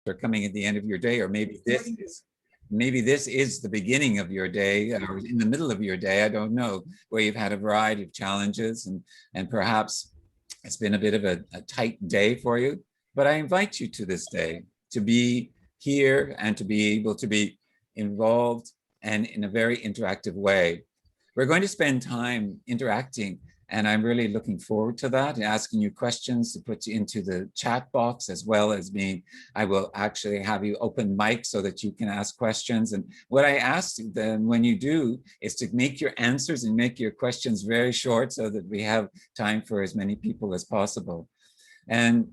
are coming at the end of your day, or maybe this is the beginning of your day or in the middle of your day. I don't know, where you've had a variety of challenges and perhaps it's been a bit of a tight day for you. But I invite you to this day to be here and to be able to be involved and in a very interactive way. We're going to spend time interacting, and I'm really looking forward to that and asking you questions to put you into the chat box, as well as I will actually have you open mic so that you can ask questions. And what I ask then when you do is to make your answers and make your questions very short so that we have time for as many people as possible. And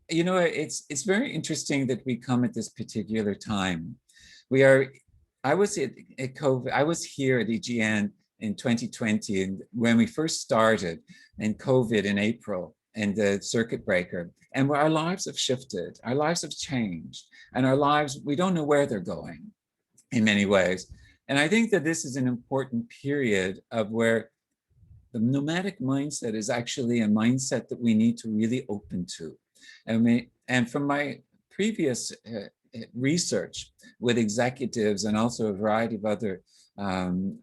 it's very interesting that we come at this particular time. We are I was at COVID. I was here at EGN in 2020, and when we first started, and COVID in April, and the circuit breaker, and our lives have shifted, our lives have changed, and our lives, we don't know where they're going in many ways. And I think that this is an important period of where the nomadic mindset is actually a mindset that we need to really open to. And from my previous research with executives and also a variety of other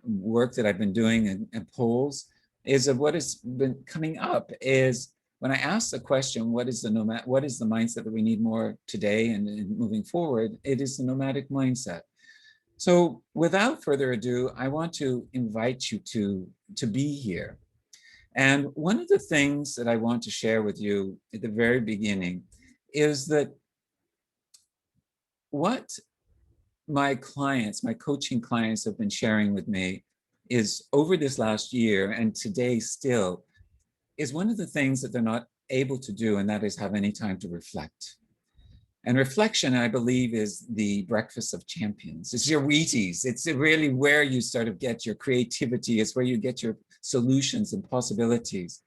work that I've been doing and polls, is that what has been coming up is when I ask the question, what is the mindset that we need more today and moving forward, it is the nomadic mindset. So without further ado, I want to invite you to be here. And one of the things that I want to share with you at the very beginning is that what my coaching clients have been sharing with me is over this last year and today still is one of the things that they're not able to do, and that is have any time to reflect. And reflection, I believe, is the breakfast of champions. It's your Wheaties. It's really where you sort of get your creativity. It's where you get your solutions and possibilities.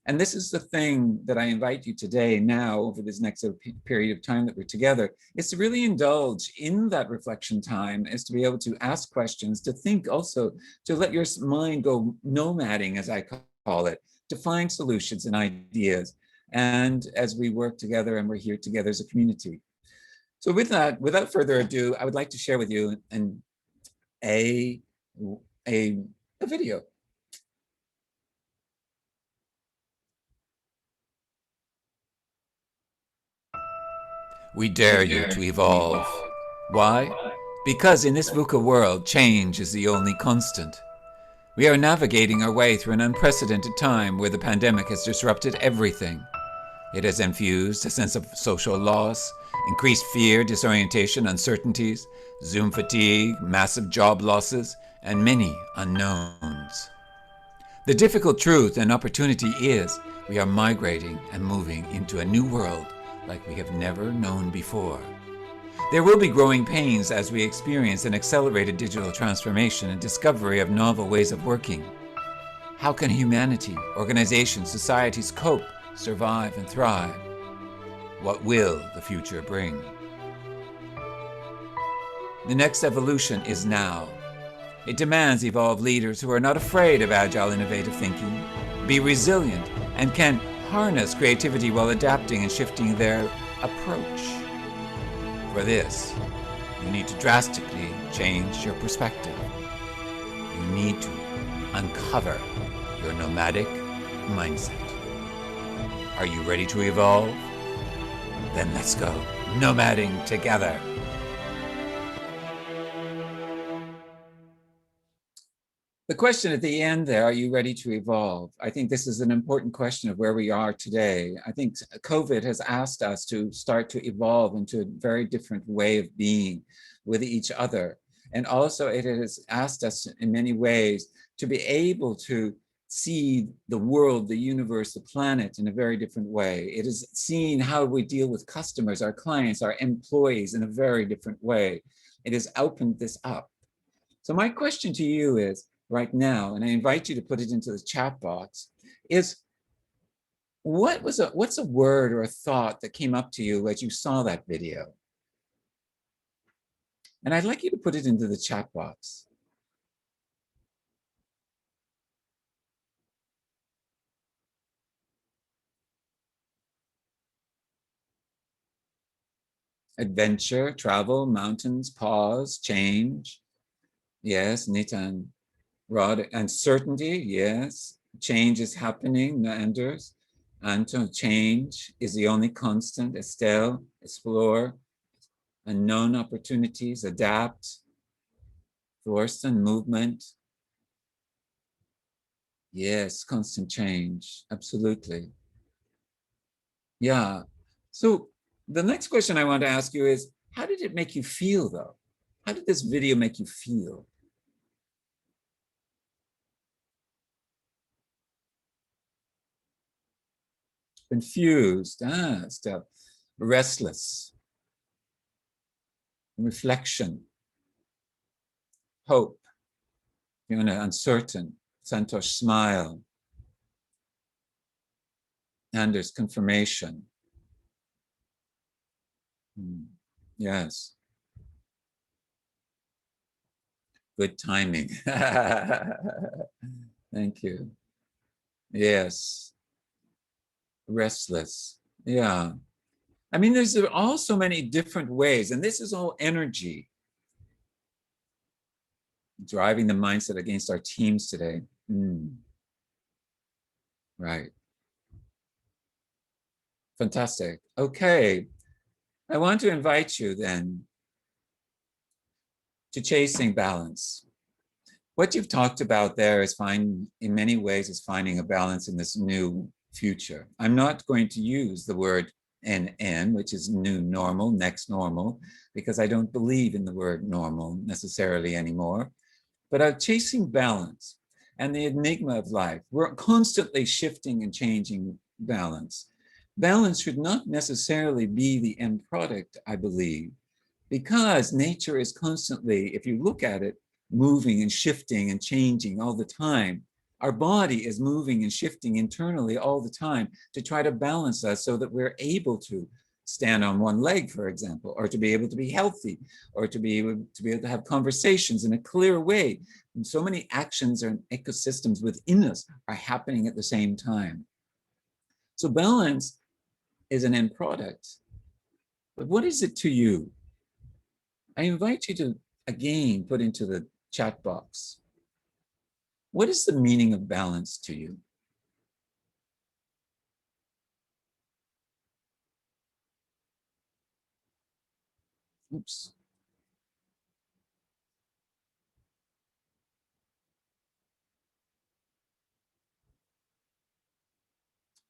And this is the thing that I invite you today, now, over this next period of time that we're together, is to really indulge in that reflection time, is to be able to ask questions, to think also, to let your mind go nomading, as I call it, to find solutions and ideas. And as we work together and we're here together as a community. So with that, without further ado, I would like to share with you a video. We dare you to evolve. Why? Because in this VUCA world, change is the only constant. We are navigating our way through an unprecedented time where the pandemic has disrupted everything. It has infused a sense of social loss, increased fear, disorientation, uncertainties, Zoom fatigue, massive job losses, and many unknowns. The difficult truth and opportunity is we are migrating and moving into a new world like we have never known before. There will be growing pains as we experience an accelerated digital transformation and discovery of novel ways of working. How can humanity, organizations, societies cope, survive, and thrive? What will the future bring? The next evolution is now. It demands evolved leaders who are not afraid of agile, innovative thinking, be resilient, and can harness creativity while adapting and shifting their approach. For this, you need to drastically change your perspective. You need to uncover your nomadic mindset. Are you ready to evolve? Then let's go nomading together. The question at the end there, are you ready to evolve? I think this is an important question of where we are today. I think COVID has asked us to start to evolve into a very different way of being with each other. And also it has asked us in many ways to be able to see the world, the universe, the planet in a very different way. It has seen how we deal with customers, our clients, our employees in a very different way. It has opened this up. So my question to you is right now, and I invite you to put it into the chat box, is what's a word or a thought that came up to you as you saw that video? And I'd like you to put it into the chat box. Adventure, travel, mountains, pause, change. Yes, Nitan. Rod, uncertainty, yes. Change is happening, Anders. Anton, change is the only constant. Estelle, explore. Unknown opportunities, adapt. Thorsten, movement. Yes, constant change, absolutely. Yeah. So the next question I want to ask you is, how did it make you feel though? How did this video make you feel? Confused, still restless, reflection, hope, uncertain. Santosh, smile. Anders, confirmation. Yes, good timing. Thank you. Yes, restless. Yeah. I mean, there's all so many different ways, and this is all energy driving the mindset against our teams today. Right. Fantastic. Okay. I want to invite you then to chasing balance. What you've talked about there is in many ways, is finding a balance in this new future. I'm not going to use the word NN, which is new normal, next normal, because I don't believe in the word normal necessarily anymore. But chasing balance and the enigma of life. We're constantly shifting and changing balance. Balance should not necessarily be the end product, I believe, because nature is constantly, if you look at it, moving and shifting and changing all the time. Our body is moving and shifting internally all the time to try to balance us so that we're able to stand on one leg, for example, or to be able to be healthy, or to be able to have conversations in a clear way. And so many actions and ecosystems within us are happening at the same time. So balance is an end product. But what is it to you? I invite you to again put into the chat box, what is the meaning of balance to you? Oops.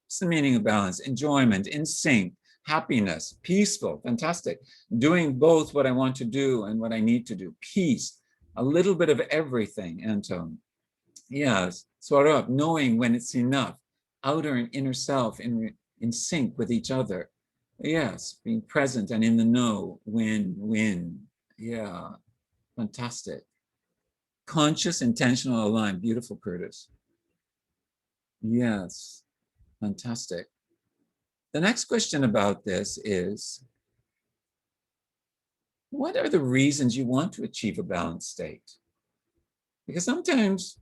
What's the meaning of balance? Enjoyment, in sync, happiness, peaceful, fantastic. Doing both what I want to do and what I need to do. Peace, a little bit of everything, Anton. Yes, sort of knowing when it's enough, outer and inner self in sync with each other. Yes, being present and in the know, when. Yeah, fantastic. Conscious, intentional, aligned. Beautiful, Curtis. Yes, fantastic. The next question about this is, what are the reasons you want to achieve a balanced state? Because sometimes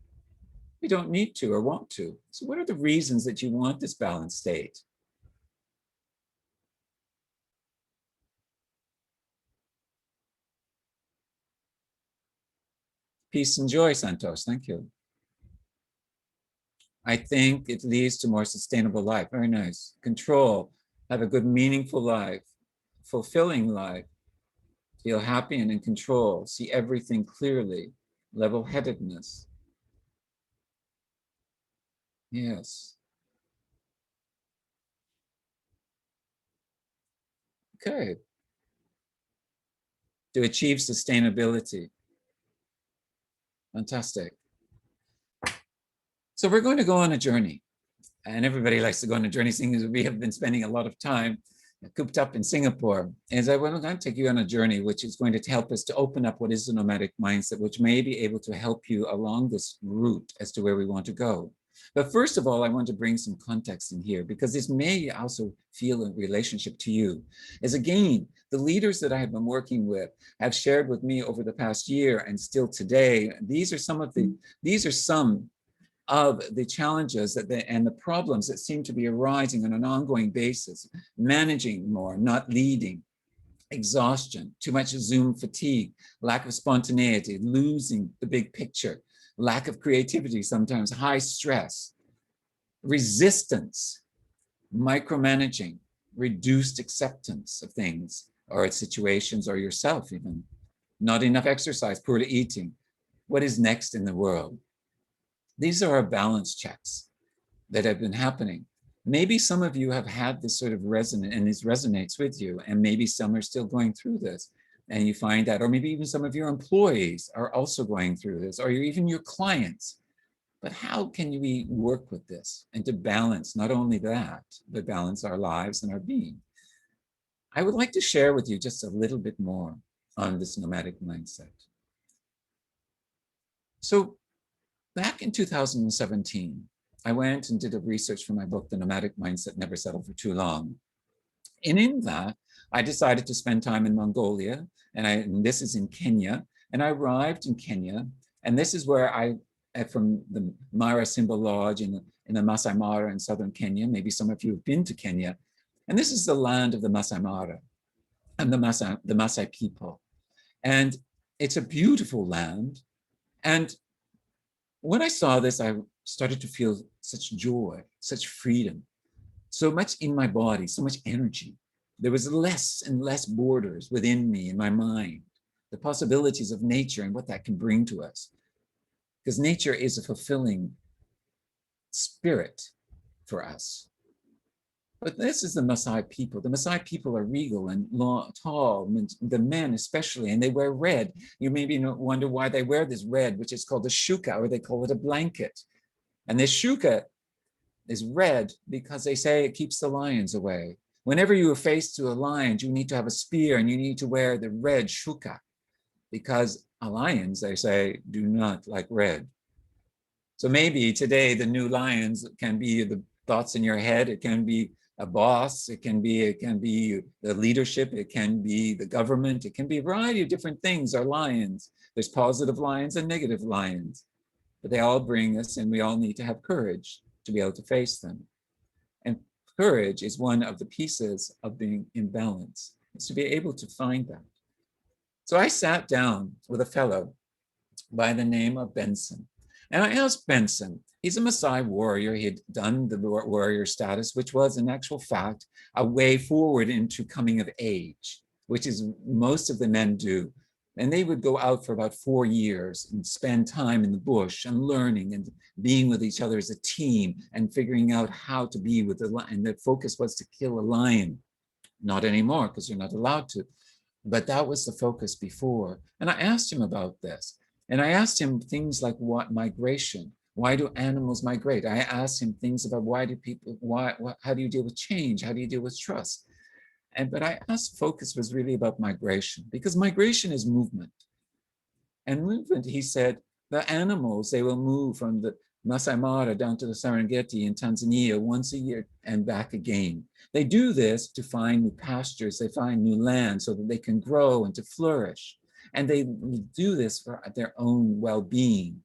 we don't need to or want to. So what are the reasons that you want this balanced state? Peace and joy, Santos. Thank you. I think it leads to more sustainable life. Very nice. Control, have a good, meaningful life, fulfilling life, feel happy and in control, see everything clearly, level-headedness. Yes. Okay. To achieve sustainability. Fantastic. So we're going to go on a journey. And everybody likes to go on a journey, seeing as we have been spending a lot of time cooped up in Singapore. As I want to take you on a journey, which is going to help us to open up what is the nomadic mindset, which may be able to help you along this route as to where we want to go. But first of all, I want to bring some context in here, because this may also feel in relationship to you. As again, the leaders that I have been working with have shared with me over the past year and still today, these are some of the challenges and the problems that seem to be arising on an ongoing basis, managing more, not leading. exhaustion, too much Zoom fatigue, lack of spontaneity, losing the big picture, lack of creativity, sometimes high stress, resistance, micromanaging, reduced acceptance of things or situations or yourself even, not enough exercise, poor eating. What is next in the world? These are our balance checks that have been happening. Maybe some of you have had this sort of resonance and this resonates with you, and maybe some are still going through this and you find that, or maybe even some of your employees are also going through this, or even your clients. But how can we work with this and to balance not only that, but balance our lives and our being? I would like to share with you just a little bit more on this nomadic mindset. So back in 2017, I went and did a research for my book, The Nomadic Mindset Never Settled for Too Long. And in that, I decided to spend time in Mongolia, and this is in Kenya. And I arrived in Kenya, and this is where from the Mara Simba Lodge in the Masai Mara in southern Kenya. Maybe some of you have been to Kenya. And this is the land of the Masai Mara and the Masai people. And it's a beautiful land. And when I saw this, I started to feel such joy, such freedom, so much in my body, so much energy. There was less and less borders within me, in my mind, the possibilities of nature and what that can bring to us. Because nature is a fulfilling spirit for us. But this is the Maasai people. The Maasai people are regal and long, tall, the men especially, and they wear red. You maybe wonder why they wear this red, which is called a shuka, or they call it a blanket. And this shuka is red because they say it keeps the lions away. Whenever you are faced to a lion, you need to have a spear and you need to wear the red shuka because lions, they say, do not like red. So maybe today the new lions can be the thoughts in your head. It can be a boss. It can be the leadership. It can be the government. It can be a variety of different things are lions. There's positive lions and negative lions, but they all bring us, and we all need to have courage to be able to face them. And courage is one of the pieces of being in balance. It's to be able to find that. So I sat down with a fellow by the name of Benson. And I asked Benson, he's a Maasai warrior. He had done the warrior status, which was in actual fact a way forward into coming of age, which is most of the men do. And they would go out for about 4 years and spend time in the bush and learning and being with each other as a team and figuring out how to be with the lion. And the focus was to kill a lion. Not anymore, because you're not allowed to. But that was the focus before. And I asked him about this. And I asked him things like what migration, why do animals migrate? I asked him things about how do you deal with change? How do you deal with trust? But I asked focus was really about migration, because migration is movement. And movement, he said, the animals, they will move from the Masai Mara down to the Serengeti in Tanzania once a year and back again. They do this to find new pastures, they find new land so that they can grow and to flourish. And they do this for their own well-being.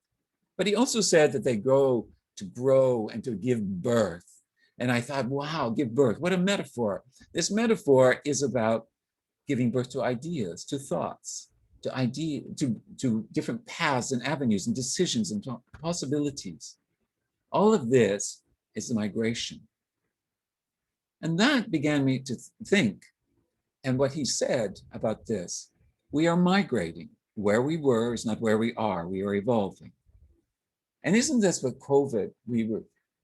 But he also said that they go to grow and to give birth. And I thought, wow, give birth, what a metaphor. This metaphor is about giving birth to ideas, to thoughts, to different paths and avenues and decisions and possibilities. All of this is the migration. And that began me to think, and what he said about this, we are migrating. Where we were is not where we are evolving. And isn't this what COVID,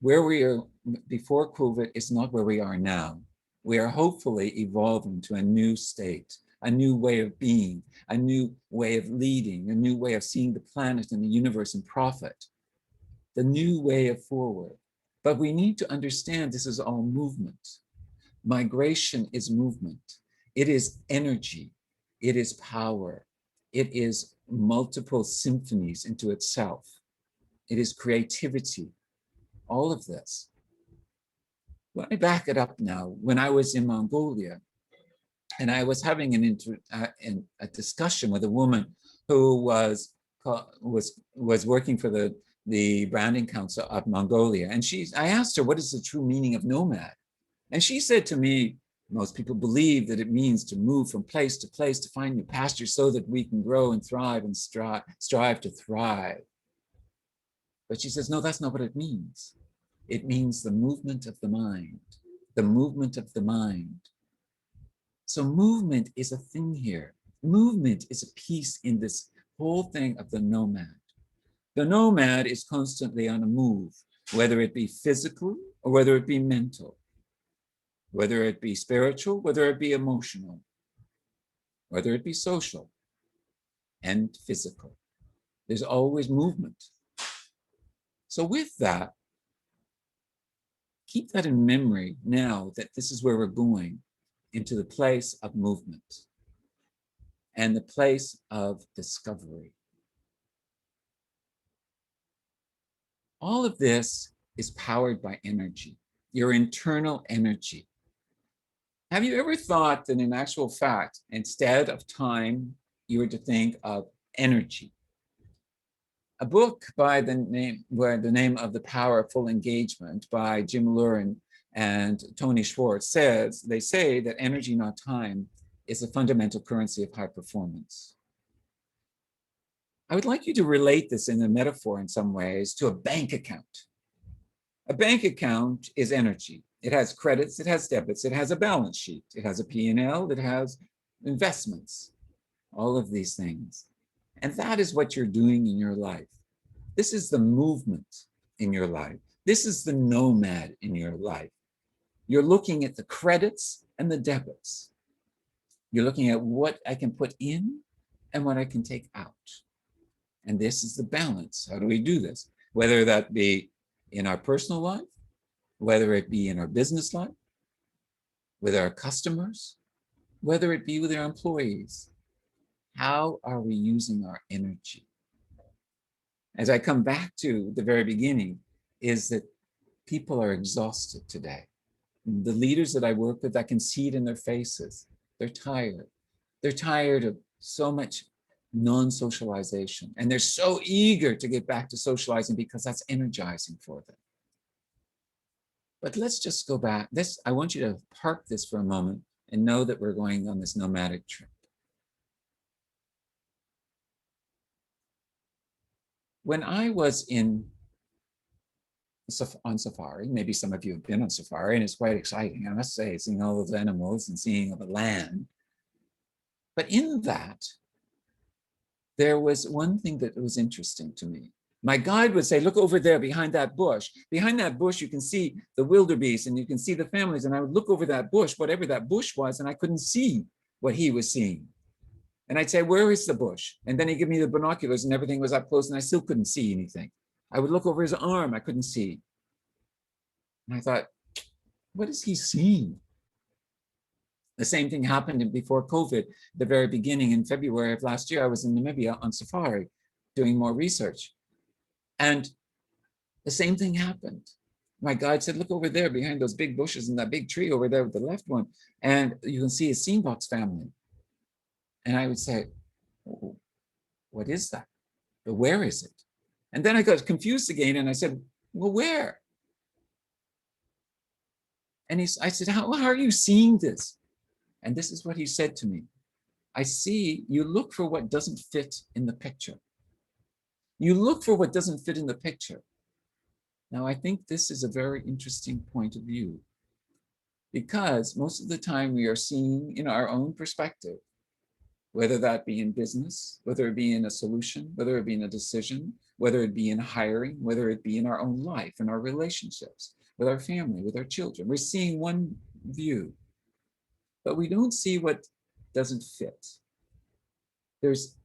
where we are before COVID is not where we are now. We are hopefully evolving to a new state, a new way of being, a new way of leading, a new way of seeing the planet and the universe in profit, the new way of forward. But we need to understand this is all movement. Migration is movement. It is energy. It is power. It is multiple symphonies into itself. It is creativity. All of this. Let me back it up now. When I was in Mongolia, and I was having a discussion with a woman who was working for the branding council of Mongolia. And I asked her, what is the true meaning of nomad? And she said to me, Most people believe that it means to move from place to place to find new pastures so that we can grow and thrive and strive to thrive. But she says, no, that's not what it means. It means the movement of the mind, the movement of the mind. So movement is a thing here. Movement is a piece in this whole thing of the nomad. The nomad is constantly on a move, whether it be physical or whether it be mental, whether it be spiritual, whether it be emotional, whether it be social and physical. There's always movement. So with that, keep that in memory now that this is where we're going, into the place of movement and the place of discovery. All of this is powered by energy, your internal energy. Have you ever thought that in actual fact, instead of time, you were to think of energy? A book by the name of The Power of Full Engagement by Jim Lurin and Tony Schwartz they say that energy, not time, is a fundamental currency of high performance. I would like you to relate this in a metaphor in some ways to a bank account. A bank account is energy. It has credits, it has debits, it has a balance sheet, it has a P&L, it has investments, all of these things. And that is what you're doing in your life. This is the movement in your life. This is the nomad in your life. You're looking at the credits and the debits. You're looking at what I can put in and what I can take out. And this is the balance. How do we do this? Whether that be in our personal life, whether it be in our business life, with our customers, whether it be with our employees. How are we using our energy? As I come back to the very beginning, is that people are exhausted today. The leaders that I work with, I can see it in their faces. They're tired. They're tired of so much non-socialization. And they're so eager to get back to socializing because that's energizing for them. But let's just go back. I want you to park this for a moment and know that we're going on this nomadic trip. When I was on safari, maybe some of you have been on safari, and it's quite exciting, I must say, seeing all those animals and seeing the land. But in that, there was one thing that was interesting to me. My guide would say, look over there behind that bush. Behind that bush, you can see the wildebeest and you can see the families. And I would look over that bush, whatever that bush was, and I couldn't see what he was seeing. And I'd say, where is the bush? And then he'd give me the binoculars and everything was up close and I still couldn't see anything. I would look over his arm, I couldn't see. And I thought, what is he seeing? The same thing happened before COVID, the very beginning in February of last year. I was in Namibia on safari doing more research. And the same thing happened. My guide said, look over there behind those big bushes and that big tree over there with the left one. And you can see a Steenbock's family. And I would say, oh, what is that? But where is it? And then I got confused again and I said, well, where? And I said, how are you seeing this? And this is what he said to me. I see you look for what doesn't fit in the picture. You look for what doesn't fit in the picture. Now, I think this is a very interesting point of view because most of the time we are seeing in our own perspective, whether that be in business, whether it be in a solution, whether it be in a decision, whether it be in hiring, whether it be in our own life, in our relationships, with our family, with our children. We're seeing one view, but we don't see what doesn't fit. There's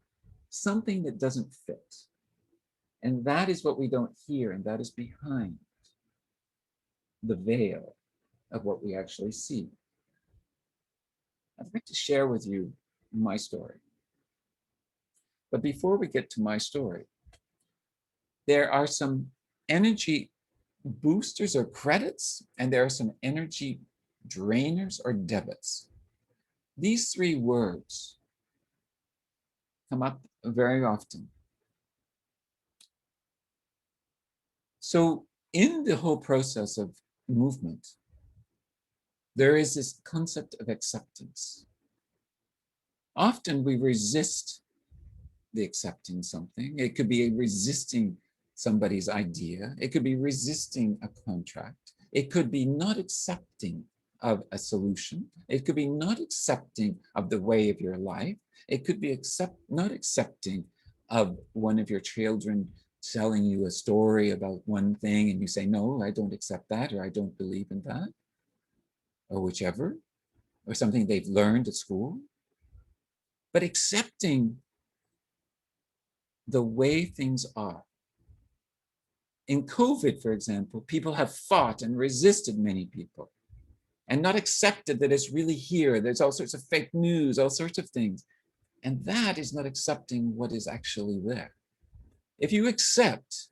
something that doesn't fit. And that is what we don't hear, and that is behind the veil of what we actually see. I'd like to share with you my story. But before we get to my story, there are some energy boosters or credits, and there are some energy drainers or debits. These three words come up very often. So in the whole process of movement, there is this concept of acceptance. Often we resist the accepting something. It could be resisting somebody's idea. It could be resisting a contract. It could be not accepting of a solution. It could be not accepting of the way of your life. It could be not accepting of one of your children telling you a story about one thing and you say, no, I don't accept that, or I don't believe in that, or whichever, or something they've learned at school. But accepting the way things are. In COVID, for example, people have fought and resisted many people and not accepted that it's really here. There's all sorts of fake news, all sorts of things. And that is not accepting what is actually there. If you accept,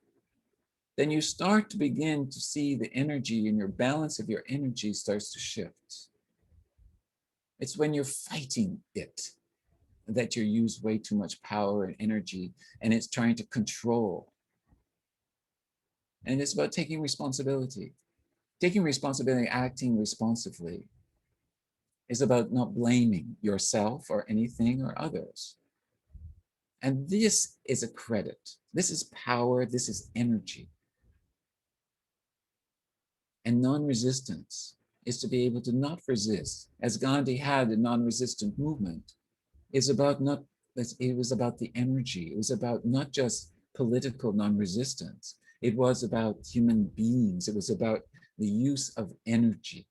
then you start to begin to see the energy, and your balance of your energy starts to shift. It's when you're fighting it that you use way too much power and energy, and it's trying to control. And it's about taking responsibility. Taking responsibility, acting responsively, is about not blaming yourself or anything or others. And this is a credit. This is power. This is energy. And non-resistance is to be able to not resist. As Gandhi had the non-resistant movement, it's about not, it was about the energy. It was about not just political non-resistance. It was about human beings. It was about the use of energy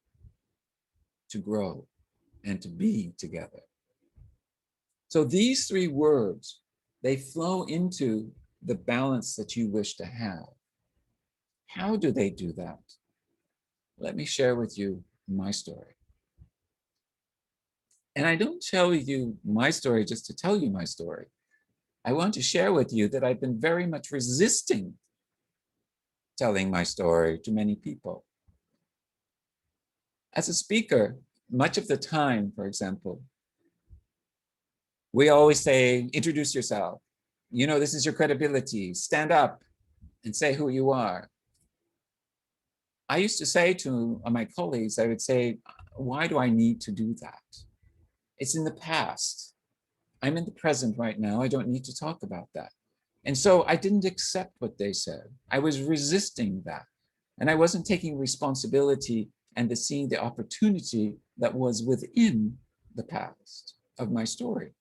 to grow and to be together. So these three words, they flow into the balance that you wish to have. How do they do that? Let me share with you my story. And I don't tell you my story just to tell you my story. I want to share with you that I've been very much resisting telling my story to many people. As a speaker, much of the time, for example, we always say, introduce yourself. You know, this is your credibility. Stand up and say who you are. I used to say to my colleagues, I would say, why do I need to do that? It's in the past. I'm in the present right now. I don't need to talk about that. And so I didn't accept what they said. I was resisting that. And I wasn't taking responsibility and seeing the opportunity that was within the past of my story.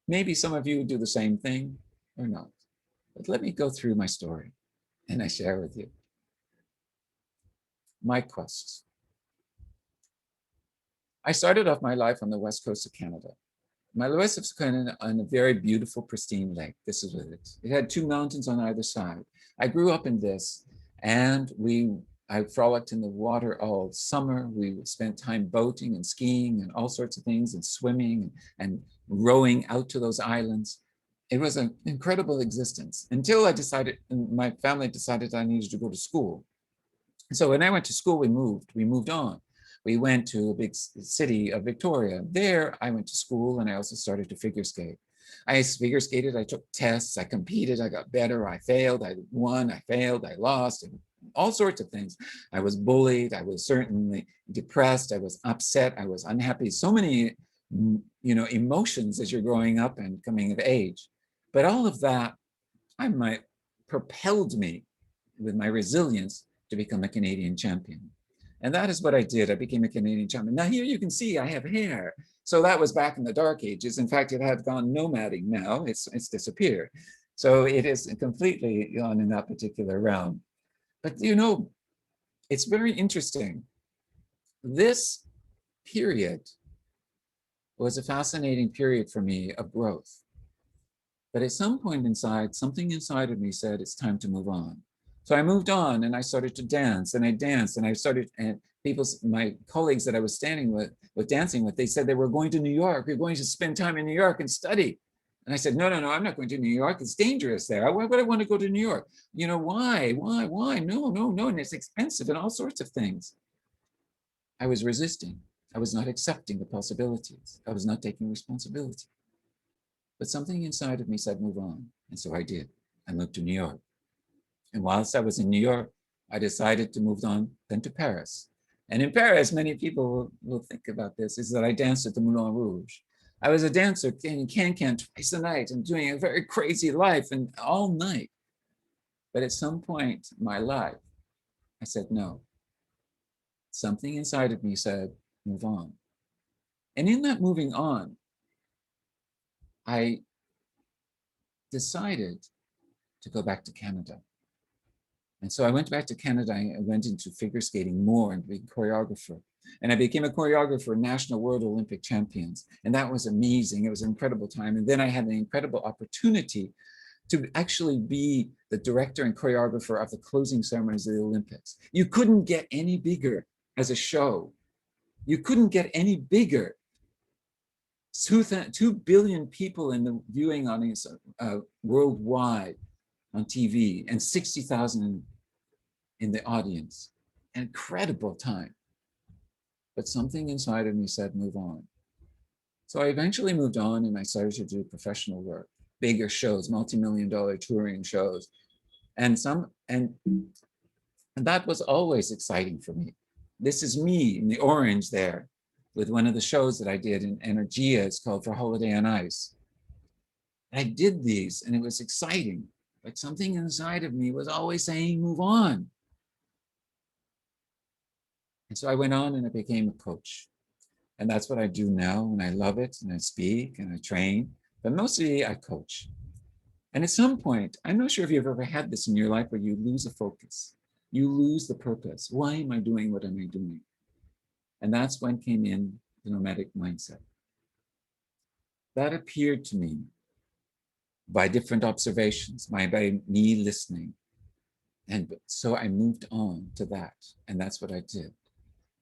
Maybe some of you do the same thing or not. But let me go through my story and I share with you. My quest. I started off my life on the west coast of Canada. My west coast of Canada on a very beautiful, pristine lake. This is what it is. It had two mountains on either side. I grew up in this, and I frolicked in the water all summer. We spent time boating and skiing and all sorts of things, and swimming and rowing out to those islands. It was an incredible existence until I decided, and my family decided I needed to go to school. So when I went to school, we moved on. We went to a big city of Victoria. There, I went to school, and I also started to figure skate. I figure skated, I took tests, I competed, I got better, I failed, I won, I failed, I lost, and all sorts of things. I was bullied, I was certainly depressed, I was upset, I was unhappy. So many, emotions as you're growing up and coming of age. But all of that, propelled me with my resilience to become a Canadian champion. And that is what I did. I became a Canadian champion. Now here you can see I have hair. So that was back in the dark ages. In fact, it had gone nomading now. It's disappeared. So it is completely gone in that particular realm. But it's very interesting. This period was a fascinating period for me of growth. But at some point inside, something inside of me said, it's time to move on. So I moved on and I started to dance, and I danced, and I started, and my colleagues that I was dancing with, they said they were going to New York. We're going to spend time in New York and study. And I said, no, I'm not going to New York. It's dangerous there. Why would I want to go to New York? Why? No. And it's expensive and all sorts of things. I was resisting. I was not accepting the possibilities. I was not taking responsibility. But something inside of me said, move on. And so I did. I moved to New York. And whilst I was in New York, I decided to move on then to Paris. And in Paris, many people will think about this, is that I danced at the Moulin Rouge. I was a dancer in Can-Can twice a night and doing a very crazy life and all night. But at some point in my life, I said, no. Something inside of me said, move on. And in that moving on, I decided to go back to Canada. And so I went back to Canada. I went into figure skating more and being a choreographer. And I became a choreographer, national world Olympic champions. And that was amazing. It was an incredible time. And then I had an incredible opportunity to actually be the director and choreographer of the closing ceremonies of the Olympics. You couldn't get any bigger as a show. You couldn't get any bigger. 2 billion people in the viewing audience worldwide on TV and 60,000 in the audience. An incredible time. But something inside of me said, move on. So I eventually moved on and I started to do professional work, bigger shows, multi-million-dollar touring shows. And that was always exciting for me. This is me in the orange there with one of the shows that I did in Energia. It's called For Holiday on Ice. I did these and it was exciting, but something inside of me was always saying, move on. And so I went on and I became a coach. And that's what I do now, and I love it, and I speak and I train, but mostly I coach. And at some point, I'm not sure if you've ever had this in your life where you lose a focus, you lose the purpose. Why am I doing what am I doing? And that's when came in the nomadic mindset. That appeared to me by different observations, by me listening. And so I moved on to that, and that's what I did.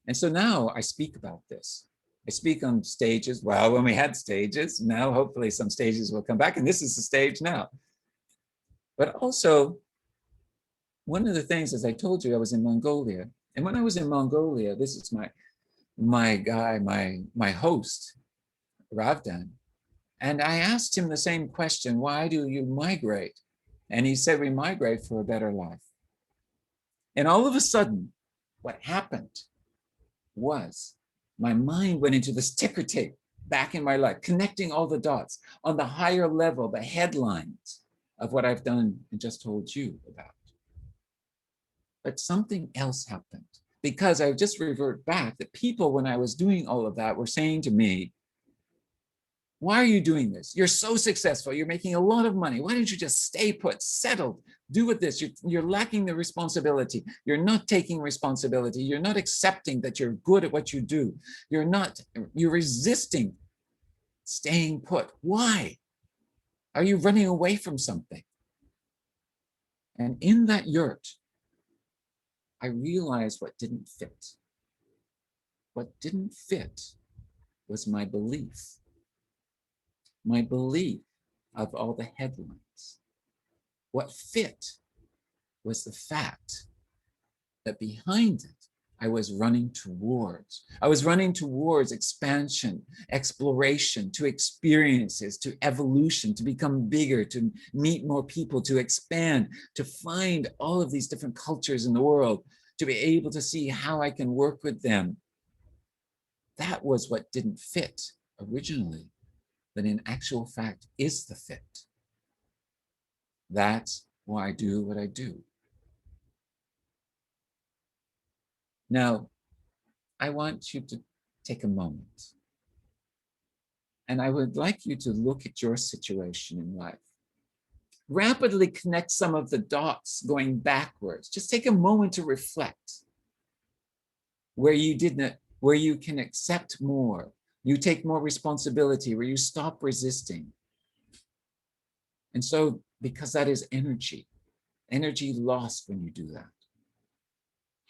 And so now I speak about this. I speak on stages. Well, when we had stages, now hopefully some stages will come back, and this is the stage now. But also, one of the things, as I told you, I was in Mongolia. And when I was in Mongolia, this is my host, Ravdan. And I asked him the same question, why do you migrate? And he said, we migrate for a better life. And all of a sudden, what happened was my mind went into this ticker tape back in my life, connecting all the dots on the higher level, the headlines of what I've done and just told you about. But something else happened because I just revert back that people, when I was doing all of that, were saying to me, why are you doing this? You're so successful. You're making a lot of money. Why don't you just stay put, settled, do with this? You're lacking the responsibility. You're not taking responsibility. You're not accepting that you're good at what you do. You're resisting staying put. Why? Are you running away from something? And in that yurt, I realized what didn't fit. What didn't fit was my belief. My belief of all the headlines. What fit was the fact that behind it, I was running towards. I was running towards expansion, exploration, to experiences, to evolution, to become bigger, to meet more people, to expand, to find all of these different cultures in the world, to be able to see how I can work with them. That was what didn't fit originally, but in actual fact is the fit. That's why I do what I do. Now, I want you to take a moment. And I would like you to look at your situation in life. Rapidly connect some of the dots going backwards. Just take a moment to reflect where you can accept more, you take more responsibility, where you stop resisting. And so, because that is energy lost when you do that.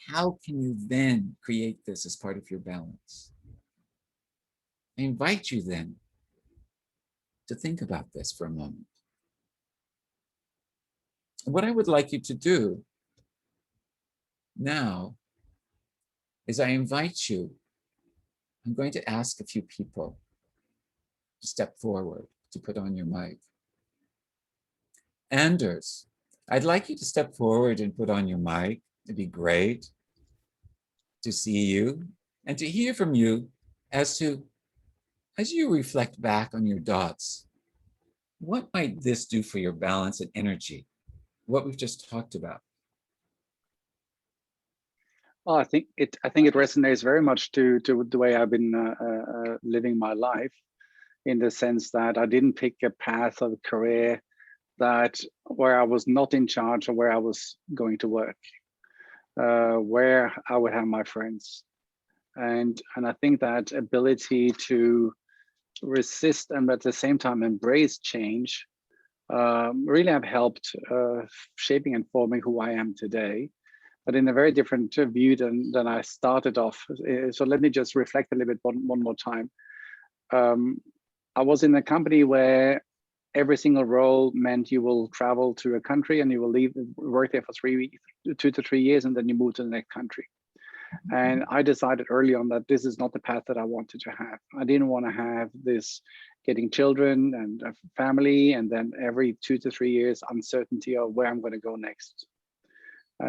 How can you then create this as part of your balance? I invite you then to think about this for a moment. And what I would like you to do now is I invite you, I'm going to ask a few people to step forward, to put on your mic. Anders, I'd like you to step forward and put on your mic. It'd be great to see you and to hear from you as you reflect back on your dots. What might this do for your balance and energy? What we've just talked about. Well, I think it resonates very much to the way I've been living my life, in the sense that I didn't pick a path of a career where I was not in charge of where I was going to work, where I would have my friends, and I think that ability to resist and at the same time embrace change really have helped shaping and forming who I am today, but in a very different view than I started off. So let me just reflect a little bit one more time. I was in a company where every single role meant you will travel to a country and you will work there for 2 to 3 years, and then you move to the next country. And I decided early on that this is not the path that I wanted to have. I didn't want to have this getting children and a family, and then every 2 to 3 years uncertainty of where I'm going to go next.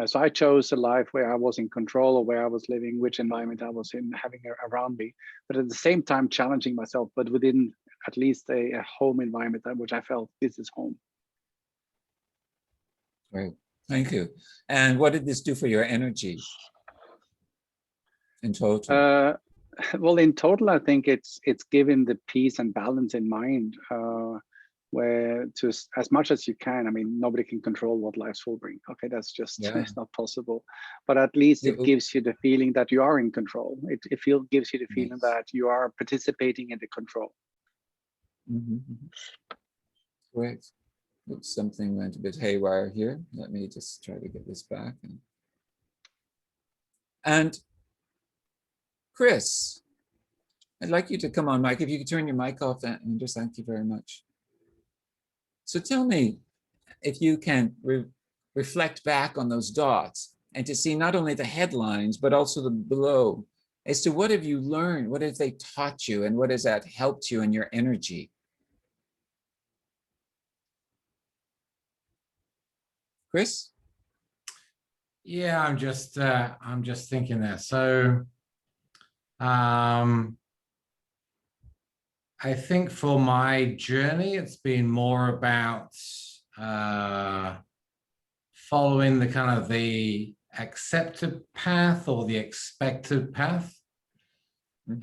So I chose a life where I was in control of where I was living, which environment I was in, having around me, but at the same time challenging myself, but within at least a home environment which I felt this is home. Great, thank you. And what did this do for your energy in total? Well, in total, I think it's given the peace and balance in mind, where to as much as you can. I mean, nobody can control what life will bring. Okay, that's just it's not possible. But at least it gives you the feeling that you are in control. It gives you the feeling that you are participating in the control. Great. Oops, something went a bit haywire here. Let me just try to get this back. And Chris, I'd like you to come on, Mike. If you could turn your mic off, and just thank you very much. So tell me, if you can reflect back on those dots and to see not only the headlines, but also the below, as to what have you learned, what have they taught you, and what has that helped you in your energy? Chris? Yeah, I'm just thinking there. So I think for my journey, it's been more about following the kind of the accepted path or the expected path.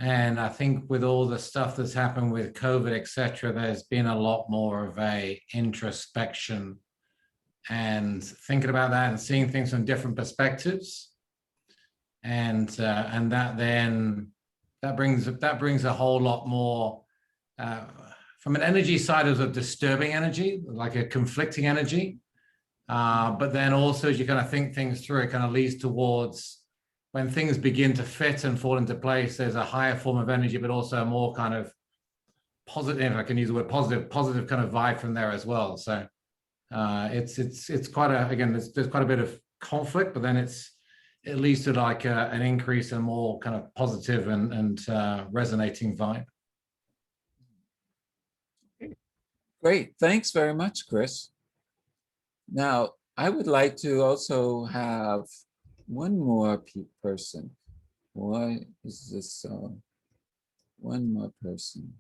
And I think with all the stuff that's happened with COVID, etc., there's been a lot more of a introspection and thinking about that and seeing things from different perspectives. And that brings a whole lot more from an energy side of a disturbing energy, like a conflicting energy. But then also, as you kind of think things through, it kind of leads towards when things begin to fit and fall into place, there's a higher form of energy, but also a more kind of positive, if I can use the word positive kind of vibe from there as well. So it's quite a, again, there's quite a bit of conflict, but then it leads to like an increase in more kind of positive and resonating vibe. Great, thanks very much, Chris. Now, I would like to also have one more person. Why is this one more person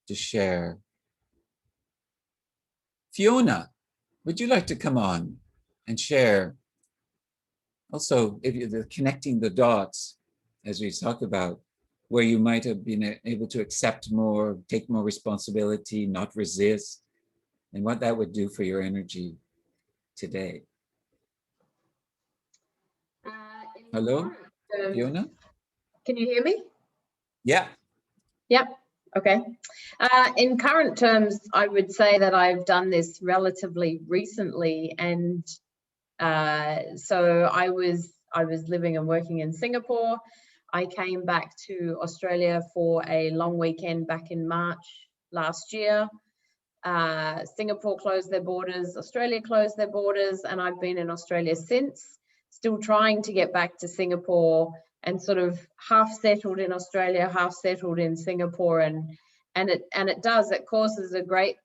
to share? Fiona, would you like to come on and share? Also, if you're connecting the dots, as we talk about, where you might have been able to accept more, take more responsibility, not resist, and what that would do for your energy today. Hello, Fiona? Can you hear me? Yeah. Yep. Okay. In current terms, I would say that I've done this relatively recently, and so I was living and working in Singapore. I came back to Australia for a long weekend back in March last year. Singapore closed their borders, Australia closed their borders, and I've been in Australia since, still trying to get back to Singapore, and sort of half settled in Australia, half settled in Singapore, and it causes a great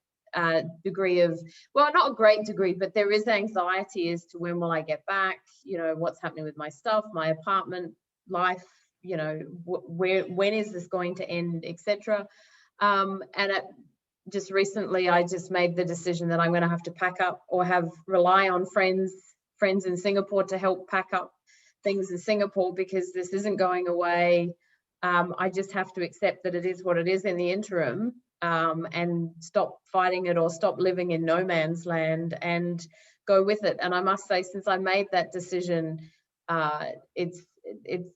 degree of, well, not a great degree, but there is anxiety as to when will I get back, you know, what's happening with my stuff, my apartment, life, you know, when is this going to end, etc. Just recently, I just made the decision that I'm going to have to pack up or rely on friends in Singapore to help pack up things in Singapore, because this isn't going away. I just have to accept that it is what it is in the interim, and stop fighting it or stop living in no man's land and go with it. And I must say, since I made that decision, it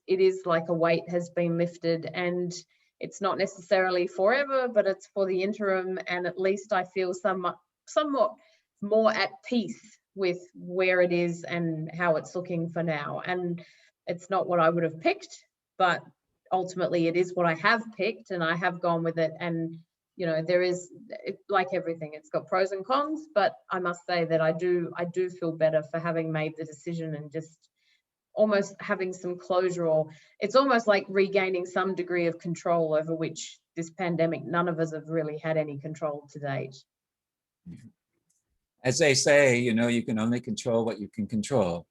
is like a weight has been lifted, and it's not necessarily forever, but it's for the interim. And at least I feel somewhat more at peace with where it is and how it's looking for now. And it's not what I would have picked, but ultimately it is what I have picked, and I have gone with it. And you know, like everything, it's got pros and cons, but I must say that I do feel better for having made the decision and just almost having some closure, or it's almost like regaining some degree of control over which this pandemic, none of us have really had any control to date. As they say, you know, you can only control what you can control,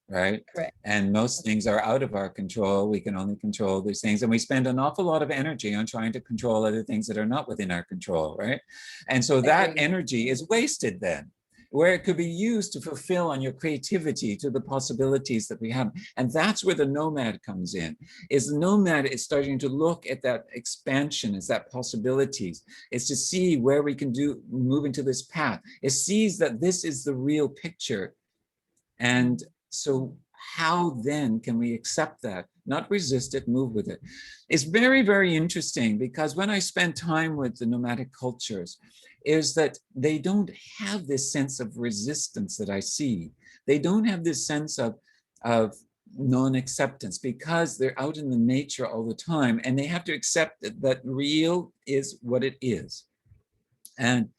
right? Correct. And most things are out of our control. We can only control these things. And we spend an awful lot of energy on trying to control other things that are not within our control, right? And so that energy is wasted then, where it could be used to fulfill on your creativity to the possibilities that we have. And that's where the nomad comes in, is the nomad is starting to look at that expansion, is that possibilities, is to see where we can move into this path. It sees that this is the real picture. And so how then can we accept that, not resist it, move with it? It's very, very interesting, because when I spend time with the nomadic cultures, is that they don't have this sense of resistance that I see. They don't have this sense of non-acceptance, because they're out in the nature all the time, and they have to accept that real is what it is. And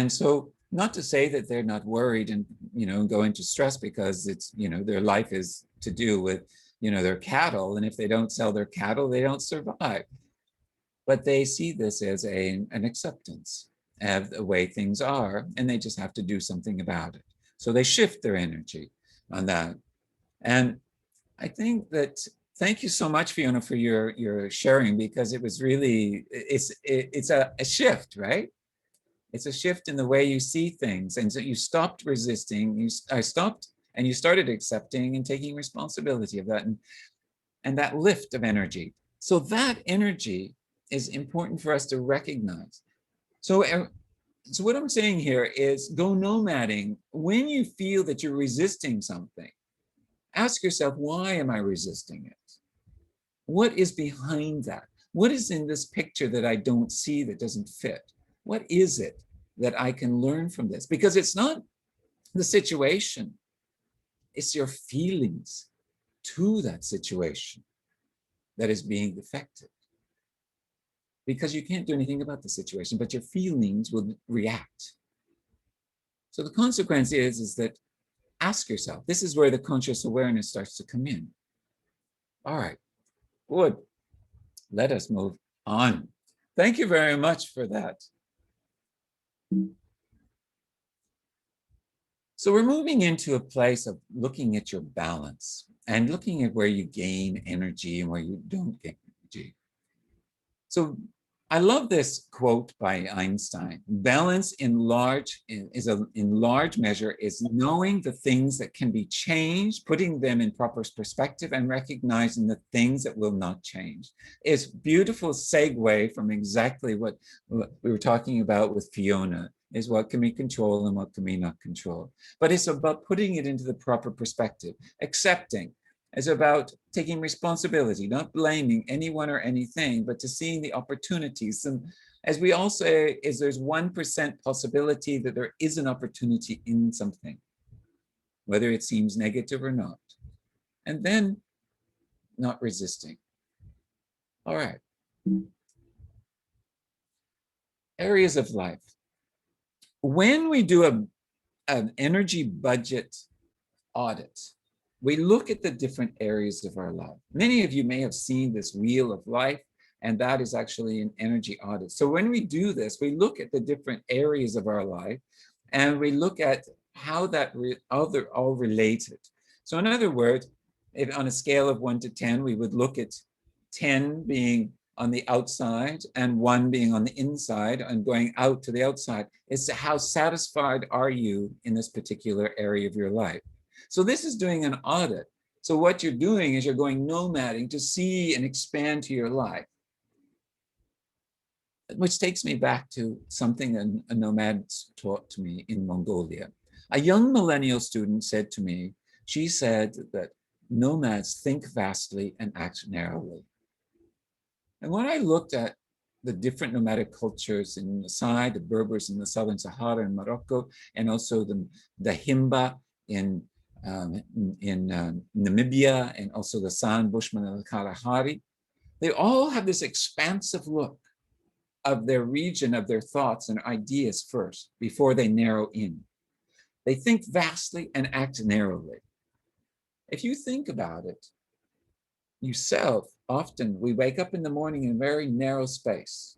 so, not to say that they're not worried and, you know, go into stress because it's, you know, their life is to do with, you know, their cattle. And if they don't sell their cattle, they don't survive. But they see this as an acceptance of the way things are, and they just have to do something about it. So they shift their energy on that. And I think that, thank you so much, Fiona, for your sharing, because it was really, it's a shift, right? It's a shift in the way you see things. And so you stopped resisting, I stopped, and you started accepting and taking responsibility of that, and that lift of energy. So that energy is important for us to recognize. So what I'm saying here is, go nomading. When you feel that you're resisting something, ask yourself, why am I resisting it? What is behind that? What is in this picture that I don't see, that doesn't fit? What is it that I can learn from this? Because it's not the situation, it's your feelings to that situation that is being affected. Because you can't do anything about the situation, but your feelings will react. So the consequence is that, ask yourself, this is where the conscious awareness starts to come in. All right, good. Let us move on. Thank you very much for that. So we're moving into a place of looking at your balance and looking at where you gain energy and where you don't gain energy. So I love this quote by Einstein. Balance in large measure is knowing the things that can be changed, putting them in proper perspective, and recognizing the things that will not change. It's a beautiful segue from exactly what we were talking about with Fiona, is what can we control and what can we not control. But it's about putting it into the proper perspective, accepting. It's about taking responsibility, not blaming anyone or anything, but to seeing the opportunities. And as we all say, is there's 1% possibility that there is an opportunity in something, whether it seems negative or not. And then not resisting. All right. Areas of life. When we do an energy budget audit, we look at the different areas of our life. Many of you may have seen this wheel of life, And that is actually an energy audit. So when we do this, we look at the different areas of our life and we look at how that how they're all related. So in other words, if on a scale of 1 to 10, we would look at 10 being on the outside and 1 being on the inside and going out to the outside. It's how satisfied are you in this particular area of your life? So this is doing an audit. So what you're doing is you're going nomading to see and expand to your life. Which takes me back to something a nomad taught to me in Mongolia. A young millennial student said to me, she said that nomads think vastly and act narrowly. And when I looked at the different nomadic cultures in Maasai, the Berbers in the Southern Sahara in Morocco, and also the Himba in Namibia, and also the San, Bushman, and the Kalahari, they all have this expansive look of their region, of their thoughts and ideas first, before they narrow in. They think vastly and act narrowly. If you think about it, yourself, often we wake up in the morning in a very narrow space,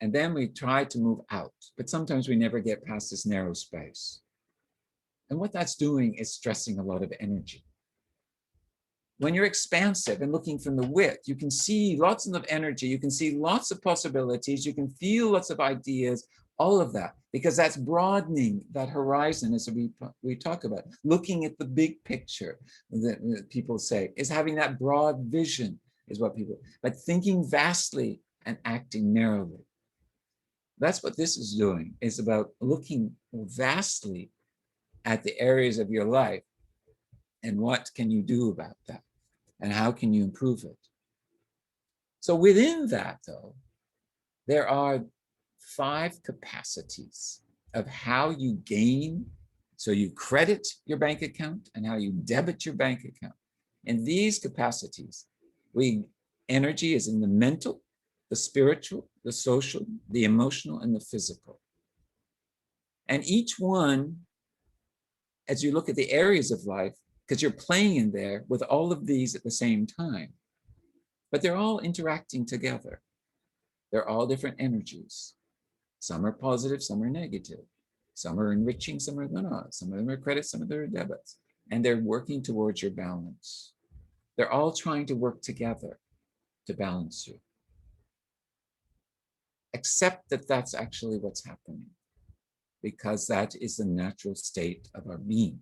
and then we try to move out, but sometimes we never get past this narrow space. And what that's doing is stressing a lot of energy. When you're expansive and looking from the width, you can see lots of energy, you can see lots of possibilities, you can feel lots of ideas, all of that, because that's broadening that horizon, as we talk about. Looking at the big picture, that people say, is having that broad vision, is what people, but thinking vastly and acting narrowly. That's what this is doing. It's about looking vastly at the areas of your life and what can you do about that? And how can you improve it? So within that, though, there are 5 capacities of how you gain. So you credit your bank account and how you debit your bank account. And these capacities, energy is in the mental, the spiritual, the social, the emotional, and the physical. And each one, as you look at the areas of life, because you're playing in there with all of these at the same time, but they're all interacting together. They're all different energies. Some are positive, some are negative. Some are enriching, some are not. Some of them are credits, some of them are debits. And they're working towards your balance. They're all trying to work together to balance you. Accept that that's actually what's happening, because that is the natural state of our being.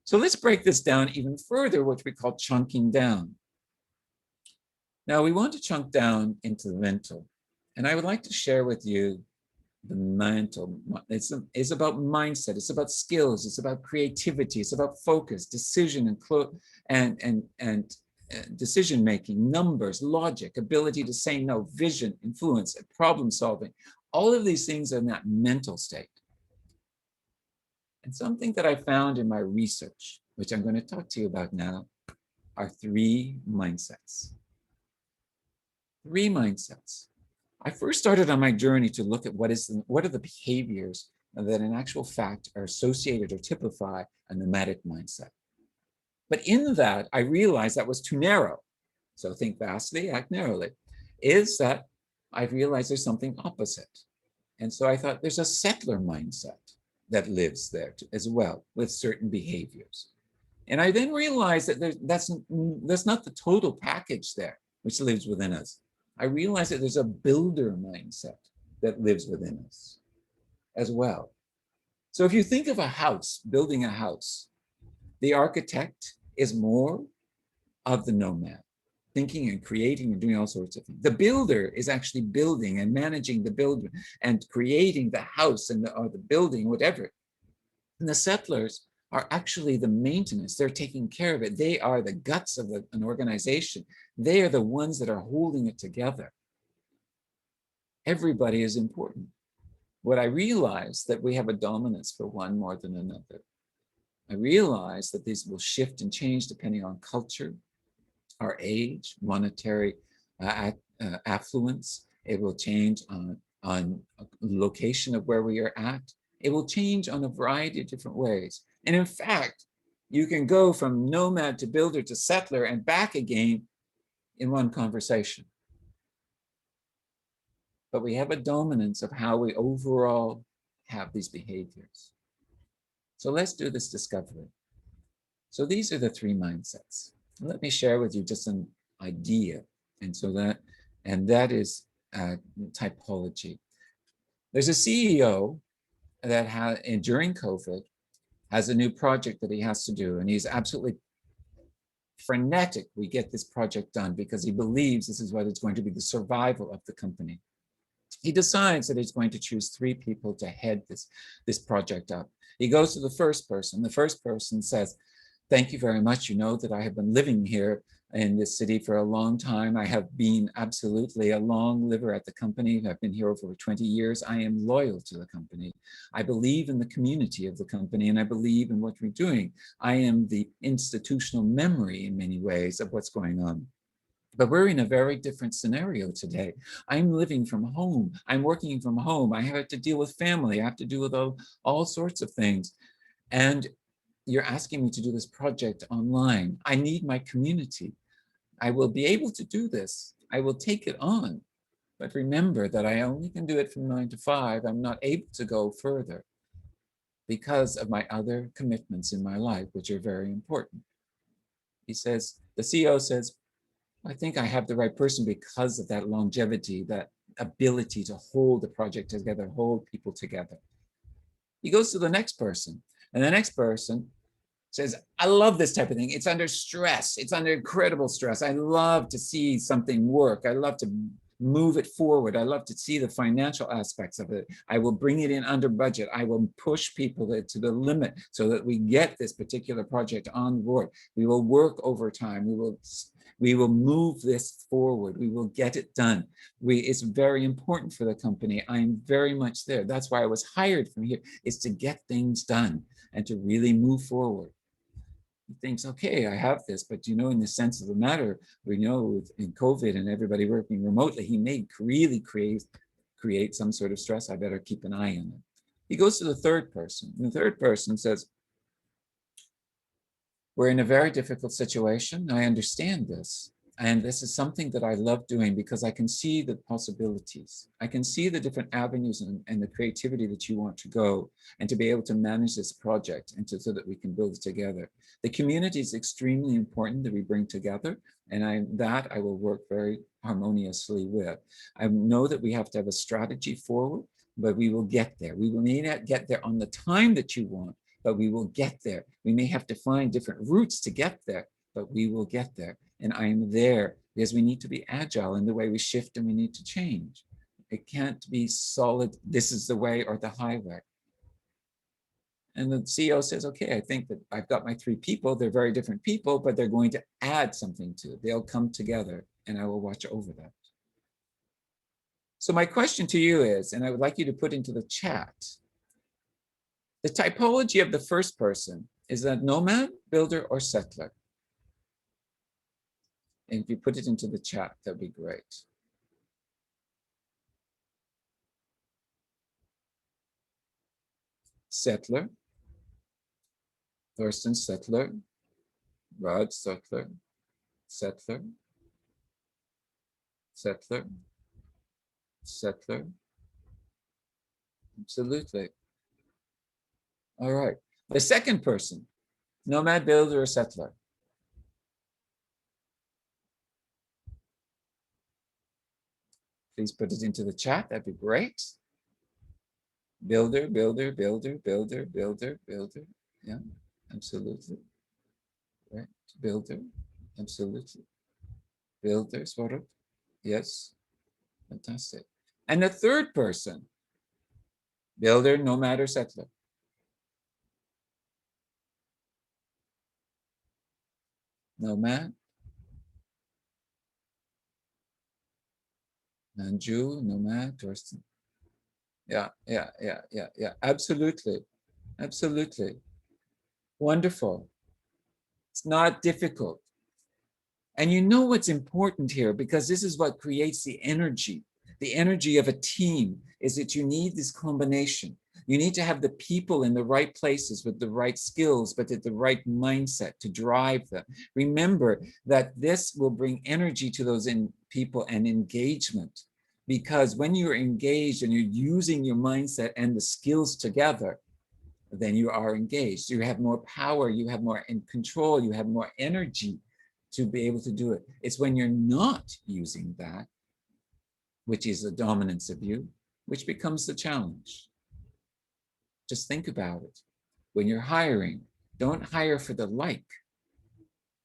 So let's break this down even further, which we call chunking down. Now we want to chunk down into the mental. And I would like to share with you the mental. It's about mindset, it's about skills, it's about creativity, it's about focus, decision and decision making, numbers, logic, ability to say no, vision, influence, problem solving. All of these things are in that mental state. And something that I found in my research, which I'm going to talk to you about now, are 3 mindsets. 3 mindsets. I first started on my journey to look at what are the behaviors that in actual fact are associated or typify a nomadic mindset. But in that, I realized that was too narrow. So think vastly, act narrowly. Is that I realized there's something opposite. And so I thought there's a settler mindset that lives there as well with certain behaviors. And I then realized that that's not the total package there, which lives within us. I realized that there's a builder mindset that lives within us as well. So if you think of a house, building a house, the architect is more of the nomad, thinking and creating and doing all sorts of things. The builder is actually building and managing the builder and creating the house or the building, whatever. And the settlers are actually the maintenance. They're taking care of it. They are the guts of an organization. They are the ones that are holding it together. Everybody is important. What I realized that we have a dominance for one more than another. I realized that these will shift and change depending on culture, our age, monetary affluence. It will change on location of where we are at. It will change on a variety of different ways. And in fact, you can go from nomad to builder to settler and back again in one conversation. But we have a dominance of how we overall have these behaviors. So let's do this discovery. So these are the three mindsets. Let me share with you just an idea. And that is typology. There's a CEO that during COVID has a new project that he has to do, and he's absolutely frenetic. We get this project done because he believes this is what is going to be the survival of the company. He decides that he's going to choose 3 people to head this project up. He goes to the first person. The first person says, "Thank you very much. You know that I have been living here in this city for a long time. I have been absolutely a long liver at the company. I've been here over 20 years. I am loyal to the company. I believe in the community of the company, and I believe in what we're doing. I am the institutional memory in many ways of what's going on. But we're in a very different scenario today. I'm living from home. I'm working from home. I have to deal with family. I have to deal with all sorts of things. And you're asking me to do this project online. I need my community. I will be able to do this. I will take it on. But remember that I only can do it from 9 to 5. I'm not able to go further because of my other commitments in my life, which are very important." He says, the CEO says, "I think I have the right person because of that longevity, that ability to hold the project together, hold people together." He goes to the next person, and the next person says, "I love this type of thing. It's under stress. It's under incredible stress. I love to see something work. I love to move it forward. I love to see the financial aspects of it. I will bring it in under budget. I will push people to the limit so that we get this particular project on board. We will work overtime. We will move this forward. We will get it done. It's very important for the company. I'm very much there. That's why I was hired from here, is to get things done and to really move forward." He thinks, okay, I have this, but in the sense of the matter, we know in COVID and everybody working remotely, he may really create some sort of stress. I better keep an eye on it. He goes to the third person. The third person says, "We're in a very difficult situation. I understand this. And this is something that I love doing because I can see the possibilities. I can see the different avenues and the creativity that you want to go, and to be able to manage this project and so that we can build it together. The community is extremely important that we bring together, and I will work very harmoniously with. I know that we have to have a strategy forward, but we will get there. We will may not get there on the time that you want, but we will get there. We may have to find different routes to get there, but we will get there. And I'm there because we need to be agile in the way we shift, and we need to change. It can't be solid, this is the way or the highway." And the CEO says, "Okay, I think that I've got my 3 people. They're very different people, but they're going to add something to it. They'll come together, and I will watch over that." So my question to you is, and I would like you to put into the chat, the typology of the first person, is that nomad, builder, or settler? And if you put it into the chat, that'd be great. Settler, Thorsten Settler, Rod Settler, Settler, Settler, Settler. Absolutely. All right. The second person, nomad, builder, or settler? Please put it into the chat. That'd be great. Builder, builder, builder, builder, builder, builder. Yeah, absolutely. Right. Builder, absolutely. Builder, sort of. Yes. Fantastic. And the third person, builder, nomad, or settler? Nomad. Nanju, nomad, Thorsten. Yeah. Absolutely. Absolutely. Wonderful. It's not difficult. And you know what's important here, because this is what creates the energy. The energy of a team is that you need this combination. You need to have the people in the right places with the right skills, but at the right mindset to drive them. Remember that this will bring energy to those people and engagement, because when you're engaged and you're using your mindset and the skills together, then you are engaged. You have more power, you have more in control, you have more energy to be able to do it. It's when you're not using that, which is the dominance of you, which becomes the challenge. Just think about it. When you're hiring, don't hire for the like,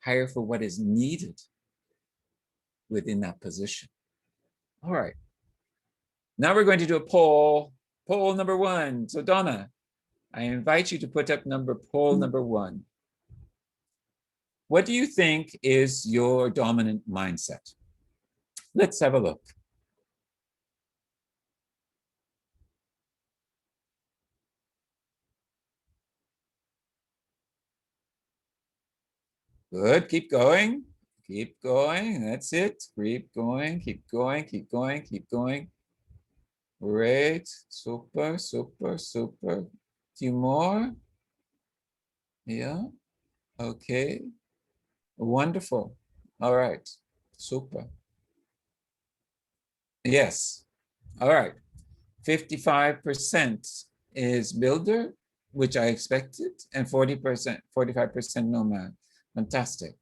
hire for what is needed within that position. All right. Now we're going to do a poll. Poll number 1. So Donna, I invite you to put up poll number 1. What do you think is your dominant mindset? Let's have a look. Good, keep going. Keep going, that's it. Keep going, keep going, keep going, keep going. Great, super, super, super. Few more. Yeah, okay. Wonderful. All right, super. Yes, all right. 55% is builder, which I expected, and 40%, 45% nomad. Fantastic.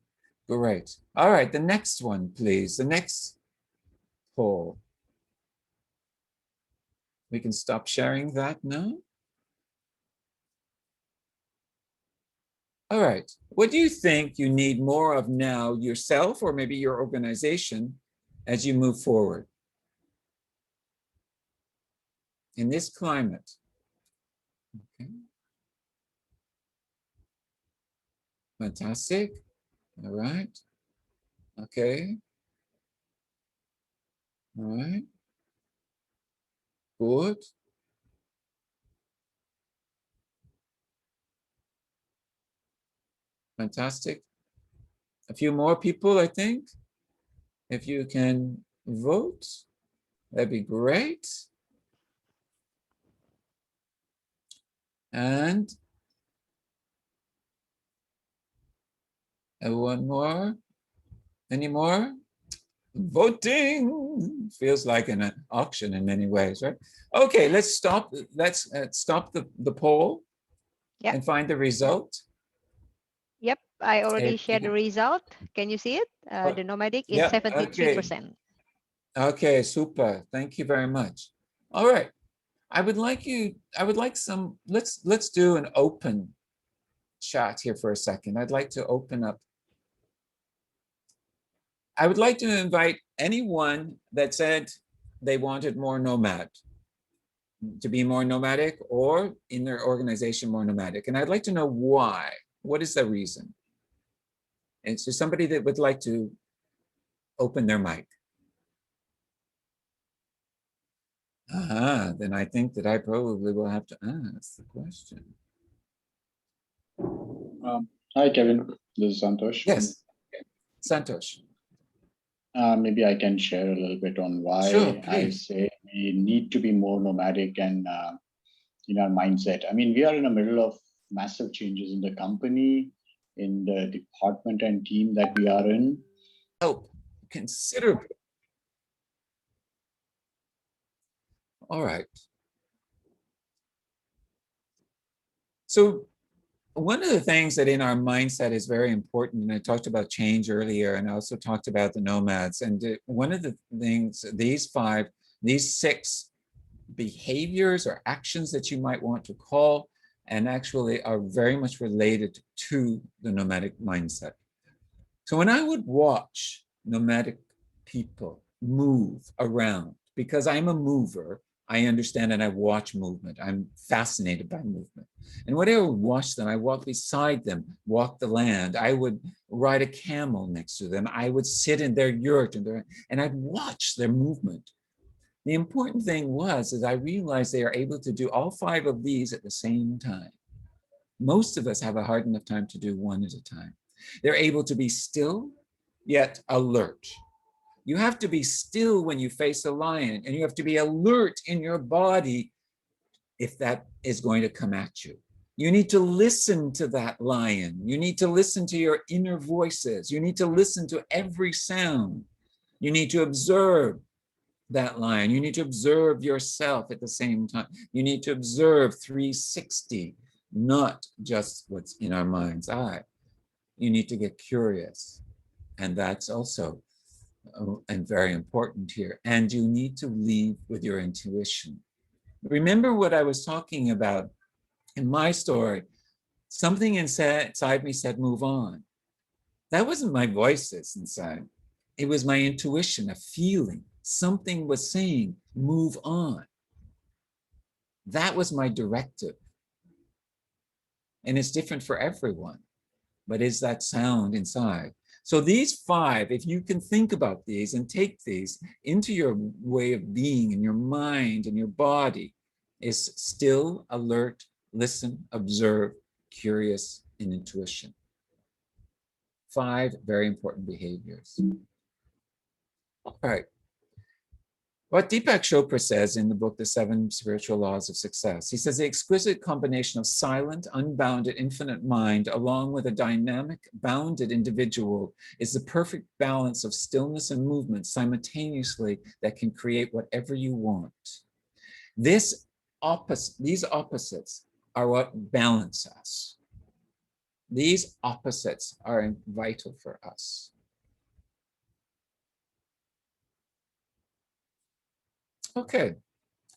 Great. All right, the next one, please. The next poll. We can stop sharing that now. All right. What do you think you need more of now yourself or maybe your organization as you move forward in this climate? Okay. Fantastic. All right. Okay. All right. Good. Fantastic. A few more people, I think. If you can vote, that'd be great. And one more. Any more? Voting feels like an auction in many ways, right? Okay, let's stop. Let's stop the poll. Yep. And find the result. Yep, I already shared the result. Can you see it? The nomadic is 73%. Okay, super. Thank you very much. All right. I would like some, let's do an open chat here for a second. I'd like to open up. I would like to invite anyone that said they wanted more nomad, to be more nomadic, or in their organization more nomadic. And I'd like to know why. What is the reason? And so somebody that would like to open their mic. Then I think that I probably will have to ask the question. Hi, Kevin. This is Santosh. Yes, Santosh. Maybe I can share a little bit on why I say we need to be more nomadic and in our mindset. I mean, we are in the middle of massive changes in the company, in the department and team that we are in. Oh, considerably. All right. So one of the things that in our mindset is very important, and I talked about change earlier, and I also talked about the nomads. And one of the things, these 6 behaviors or actions that you might want to call, and actually are very much related to the nomadic mindset. So when I would watch nomadic people move around, because I'm a mover, I understand and I watch movement. I'm fascinated by movement. And when I would watch them, I walk beside them, walk the land. I would ride a camel next to them. I would sit in their yurt and I'd watch their movement. The important thing was that I realized they are able to do all 5 of these at the same time. Most of us have a hard enough time to do one at a time. They're able to be still, yet alert. You have to be still when you face a lion, and you have to be alert in your body if that is going to come at you. You need to listen to that lion. You need to listen to your inner voices. You need to listen to every sound. You need to observe that lion. You need to observe yourself at the same time. You need to observe 360, not just what's in our mind's eye. You need to get curious. And that's also and very important here. And you need to lead with your intuition. Remember what I was talking about in my story. Something inside me said, move on. That wasn't my voices inside. It was my intuition, a feeling. Something was saying, move on. That was my directive. And it's different for everyone, but is that sound inside? So these 5, if you can think about these and take these into your way of being in your mind and your body, is still, alert, listen, observe, curious, and intuition. 5 very important behaviors. All right. What Deepak Chopra says in the book, The 7 Spiritual Laws of Success, he says the exquisite combination of silent, unbounded, infinite mind, along with a dynamic, bounded individual, is the perfect balance of stillness and movement simultaneously that can create whatever you want. These opposites are what balance us. These opposites are vital for us. Okay,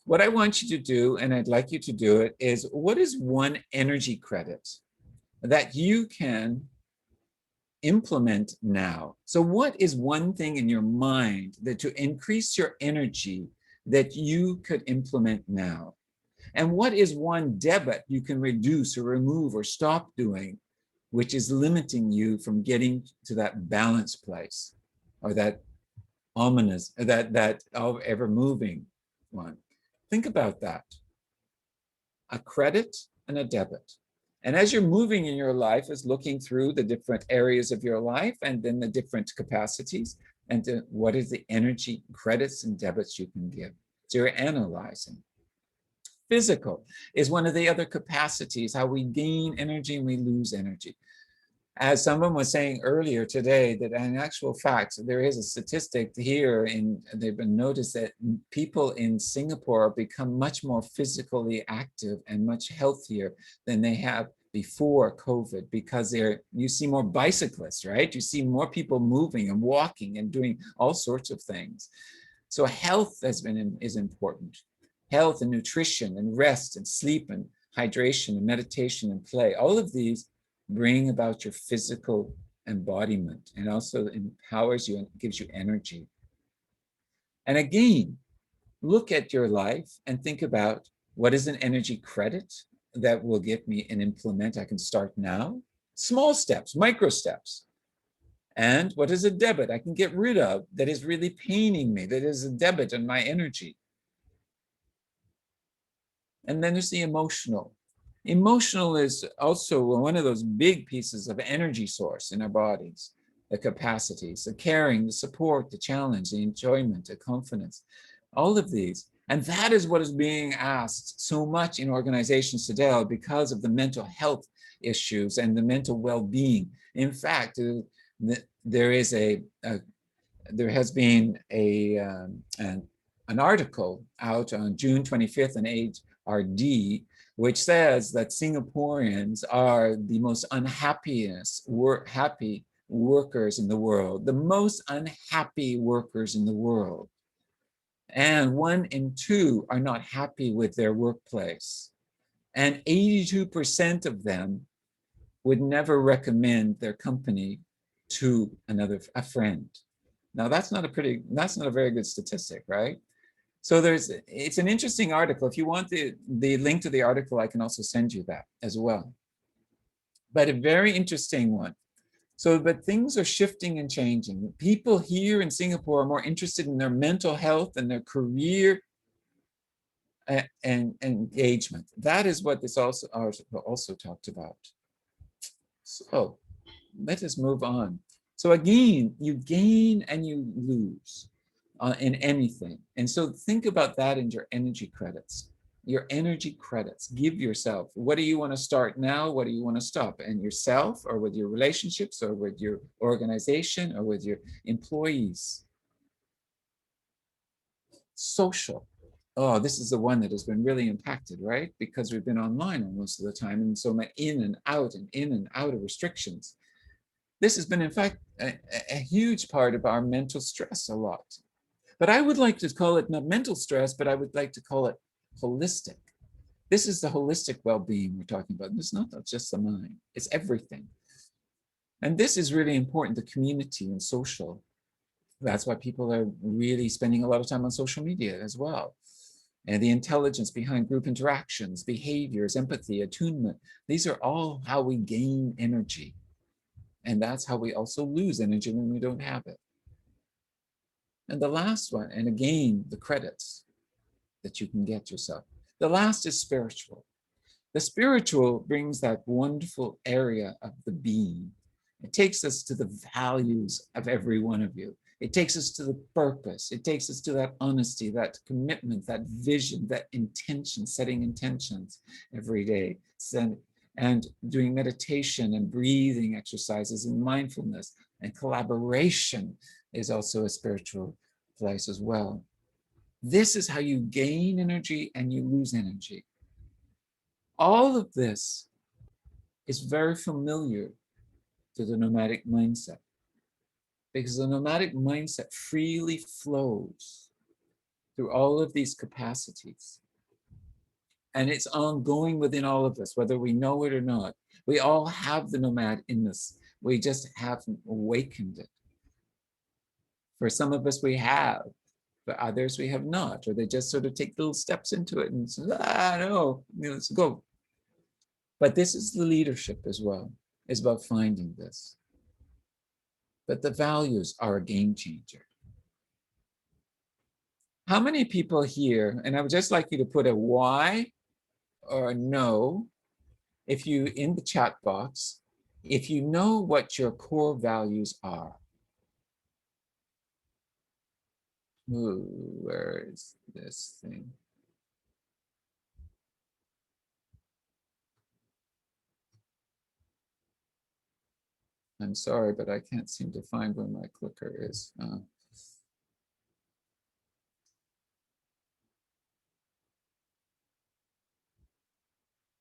what I want you to do, and I'd like you to do it, is what is one energy credit that you can implement now? So what is one thing in your mind that to increase your energy that you could implement now? And what is one debit you can reduce or remove or stop doing, which is limiting you from getting to that balance place, or that ominous, that ever moving one? Think about that. A credit and a debit. And as you're moving in your life, is looking through the different areas of your life and then the different capacities, and what is the energy credits and debits you can give. So you're analyzing. Physical is one of the other capacities, how we gain energy and we lose energy. As someone was saying earlier today, that in actual fact, there is a statistic here, they've been noticed that people in Singapore become much more physically active and much healthier than they have before COVID, because you see more bicyclists, right? You see more people moving and walking and doing all sorts of things. So health is important. Health and nutrition and rest and sleep and hydration and meditation and play, all of these bring about your physical embodiment, and also empowers you and gives you energy. And again, look at your life and think about what is an energy credit that will get me and implement. I can start now. Small steps, micro steps. And what is a debit I can get rid of that is really paining me, that is a debit on my energy. And then there's the emotional. Emotional is also one of those big pieces of energy source in our bodies, the capacities, the caring, the support, the challenge, the enjoyment, the confidence, all of these. And that is what is being asked so much in organizations today because of the mental health issues and the mental well-being. In fact, there has been an article out on June 25th in HRD, which says that Singaporeans are the most happy workers in the world, the most unhappy workers in the world. And 1 in 2 are not happy with their workplace. And 82% of them would never recommend their company to a friend. Now that's not a very good statistic, right? So it's an interesting article. If you want the link to the article, I can also send you that as well. But a very interesting one. So, but things are shifting and changing. People here in Singapore are more interested in their mental health and their career and engagement. That is what this article also talked about. So let us move on. So again, you gain and you lose in anything. And so think about that in your energy credits. your energy credits. Give yourself, what do you want to start now? What do you want to stop? And yourself, or with your relationships, or with your organization, or with your employees. Social. Oh, this is the one that has been really impacted, right? Because we've been online most of the time, and so much in and out of restrictions. This has been, in fact, a huge part of our mental stress a lot. But I would like to call it not mental stress, but I would like to call it holistic. This is the holistic well-being we're talking about. It's not just the mind, it's everything. And this is really important, the community and social. That's why people are really spending a lot of time on social media as well. And the intelligence behind group interactions, behaviors, empathy, attunement, these are all how we gain energy. And that's how we also lose energy when we don't have it. And the last one, and again, the credits that you can get yourself. The last is spiritual. The spiritual brings that wonderful area of the being. It takes us to the values of every one of you. It takes us to the purpose. It takes us to that honesty, that commitment, that vision, that intention, setting intentions every day. And doing meditation and breathing exercises and mindfulness and collaboration is also a spiritual place as well. This is how you gain energy and you lose energy. All of this is very familiar to the nomadic mindset, because the nomadic mindset freely flows through all of these capacities. And it's ongoing within all of us, whether we know it or not. We all have the nomad in us. We just haven't awakened it. For some of us, we have. For others, we have not. Or they just sort of take little steps into it and say, no, let's go. But this is the leadership as well. It's about finding this. But the values are a game changer. How many people here, and I would just like you to put a Y or a no, if you, in the chat box, if you know what your core values are. Ooh, where is this thing? I'm sorry, but I can't seem to find where my clicker is.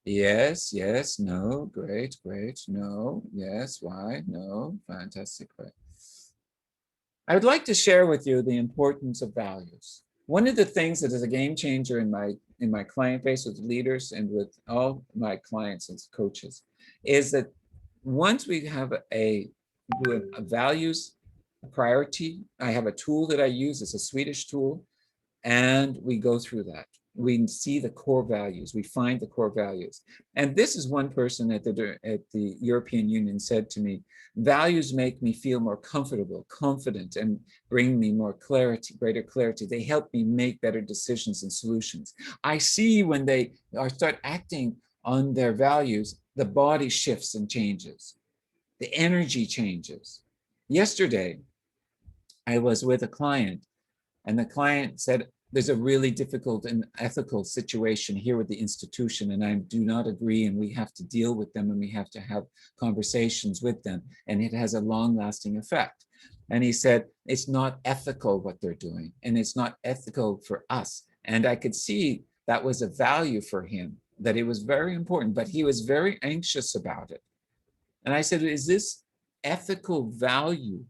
Yes, yes, no, great, great, no, yes, why, no, fantastic, right. I would like to share with you the importance of values. One of the things that is a game changer in my client base with leaders and with all my clients as coaches is that once we have a values, a priority, I have a tool that I use, it's a Swedish tool, and we go through that. We see the core values, we find the core values. And this is one person at the European Union said to me, values make me feel more comfortable, confident, and bring me more clarity, greater clarity. They help me make better decisions and solutions. I see when they start acting on their values, the body shifts and changes. The energy changes. Yesterday, I was with a client, and the client said, there's a really difficult and ethical situation here with the institution, and I do not agree, and we have to deal with them, and we have to have conversations with them, and it has a long-lasting effect. And he said, it's not ethical what they're doing, and it's not ethical for us. And I could see that was a value for him, that it was very important, but he was very anxious about it. And I said, is this ethical value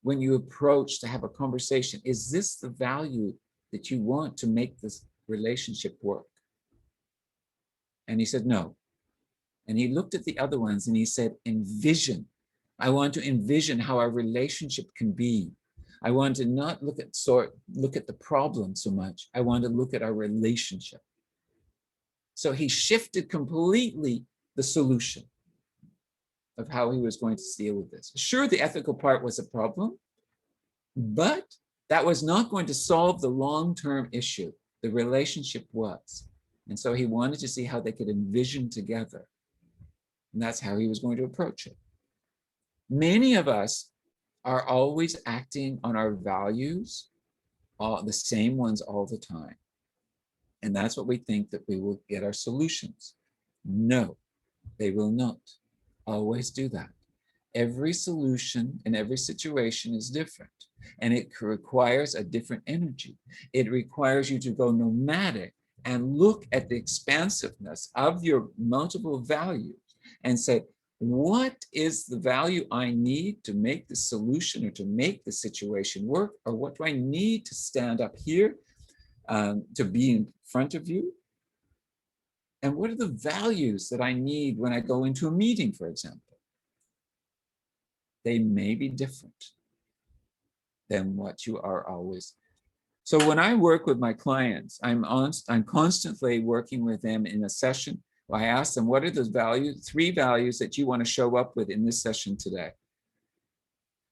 when you approach to have a conversation? Is this the value that you want to make this relationship work? And he said, no. And he looked at the other ones and he said, envision. I want to envision how our relationship can be. I want to not look at the problem so much. I want to look at our relationship. So he shifted completely the solution of how he was going to deal with this. Sure, the ethical part was a problem, but that was not going to solve the long-term issue. The relationship was. And so he wanted to see how they could envision together. And that's how he was going to approach it. Many of us are always acting on our values, the same ones all the time. And that's what we think, that we will get our solutions. No, they will not always do that. Every solution in every situation is different, and it requires a different energy. It requires you to go nomadic and look at the expansiveness of your multiple values and say, what is the value I need to make the solution or to make the situation work? Or what do I need to stand up here to be in front of you? And what are the values that I need when I go into a meeting, for example? They may be different than what you are always. So when I work with my clients, I'm constantly working with them in a session. I ask them, what are the values, 3 values that you want to show up with in this session today?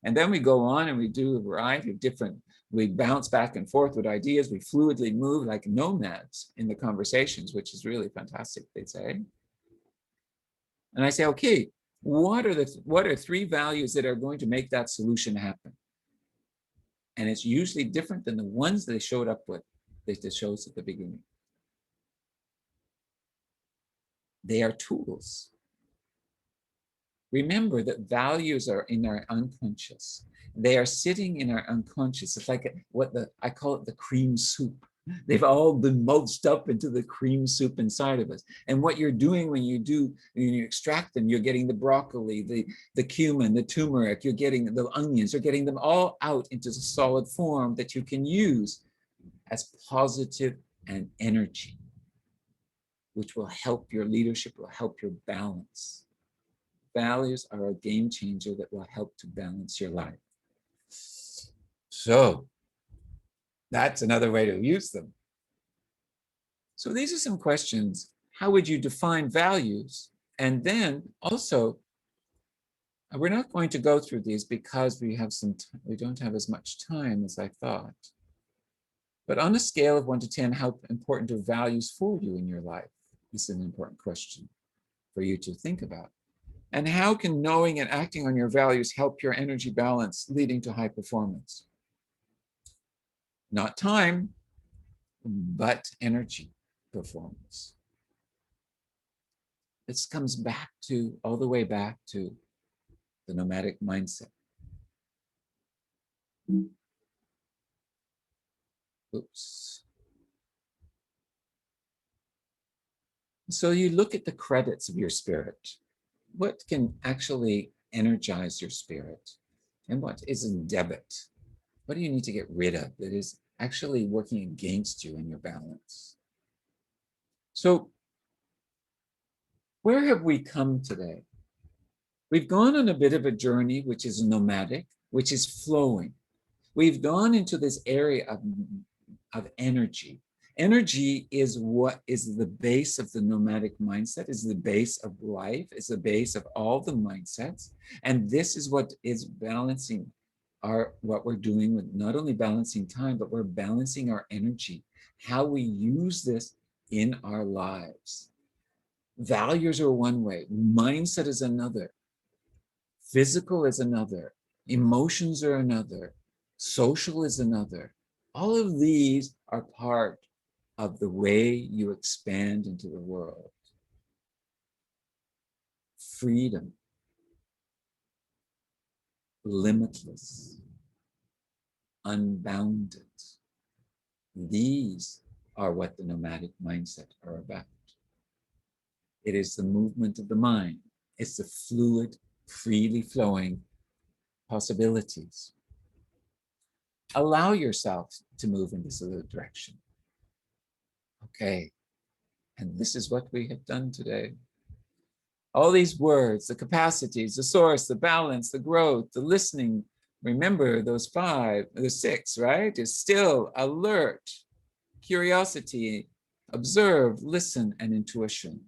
And then we go on and we do a variety of different, we bounce back and forth with ideas. We fluidly move like nomads in the conversations, which is really fantastic, they say. And I say, okay, what are 3 values that are going to make that solution happen? And it's usually different than the ones they showed up with, they showed us at the beginning. They are tools. Remember that values are in our unconscious. They are sitting in our unconscious. It's like I call it the cream soup. They've all been mulched up into the cream soup inside of us. And what you're doing when you extract them, you're getting the broccoli, the cumin, the turmeric, you're getting the onions, you're getting them all out into the solid form that you can use as positive and energy, which will help your leadership, will help your balance. Values are a game changer that will help to balance your life. So that's another way to use them. So these are some questions. How would you define values? And then also, we're not going to go through these because we don't have as much time as I thought. But on a scale of 1 to 10, how important are values for you in your life? This is an important question for you to think about. And how can knowing and acting on your values help your energy balance, leading to high performance? Not time, but energy performance. This comes back to, all the way back to the nomadic mindset. Oops. So you look at the credits of your spirit. What can actually energize your spirit? And what is in debit? What do you need to get rid of that is actually working against you in your balance? So where have we come today? We've gone on a bit of a journey, which is nomadic, which is flowing. We've gone into this area of energy. Energy is what is the base of the nomadic mindset, is the base of life, is the base of all the mindsets. And this is what is balancing what we're doing with not only balancing time, but we're balancing our energy, how we use this in our lives. Values are one way, mindset is another, physical is another, emotions are another, social is another. All of these are part of the way you expand into the world. Freedom, limitless, unbounded. These are what the nomadic mindset are about. It is the movement of the mind. It's the fluid, freely flowing possibilities. Allow yourself to move in this other direction. Okay, and this is what we have done today. All these words, the capacities, the source, the balance, the growth, the listening. Remember those 5, the 6, right? Is still, alert, curiosity, observe, listen, and intuition.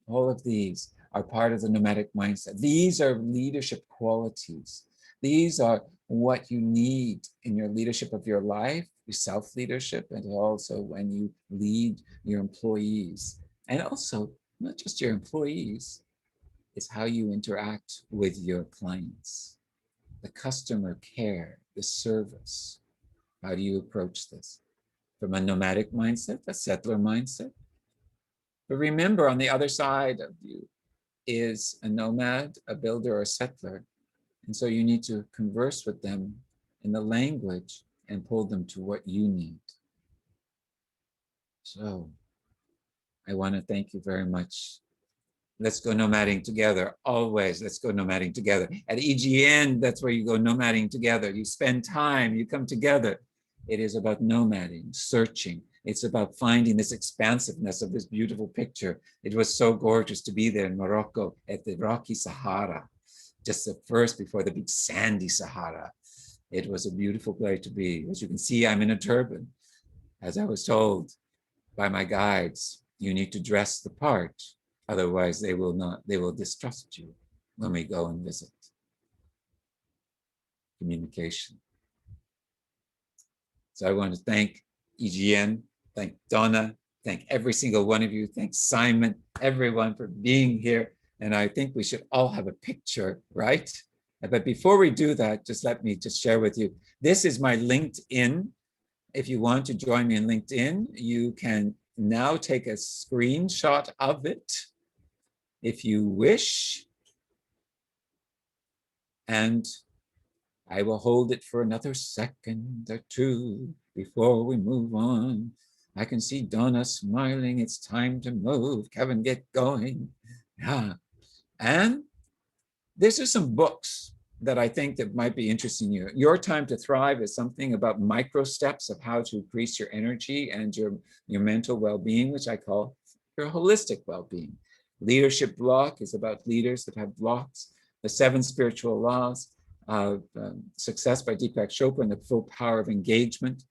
All of these are part of the nomadic mindset. These are leadership qualities. These are what you need in your leadership of your life, your self-leadership, and also when you lead your employees. And also, not just your employees, it's how you interact with your clients, the customer care, the service. How do you approach this? from a nomadic mindset, a settler mindset. But remember, on the other side of you is a nomad, a builder, or a settler. And so you need to converse with them in the language and pull them to what you need. So I want to thank you very much. Let's go nomading together. Always, let's go nomading together. At EGN, that's where you go nomading together. You spend time, you come together. It is about nomading, searching. It's about finding this expansiveness of this beautiful picture. It was so gorgeous to be there in Morocco at the rocky Sahara, just the first before the big sandy Sahara. It was a beautiful place to be. As you can see, I'm in a turban. As I was told by my guides, you need to dress the part. Otherwise, they will distrust you when we go and visit. Communication. So I want to thank EGN, thank Donna, thank every single one of you, thank Simon, everyone for being here. And I think we should all have a picture, right? But before we do that, just let me just share with you. This is my LinkedIn. If you want to join me in LinkedIn, you can now take a screenshot of it if you wish. And I will hold it for another second or two before we move on. I can see Donna smiling. It's time to move. Kevin, get going. Yeah. And these are some books that I think that might be interesting to you. Your Time to Thrive is something about micro steps of how to increase your energy and your mental well-being, which I call your holistic well-being. Leadership Block is about leaders that have blocks. The 7 Spiritual Laws of Success by Deepak Chopra and the Full Power of Engagement.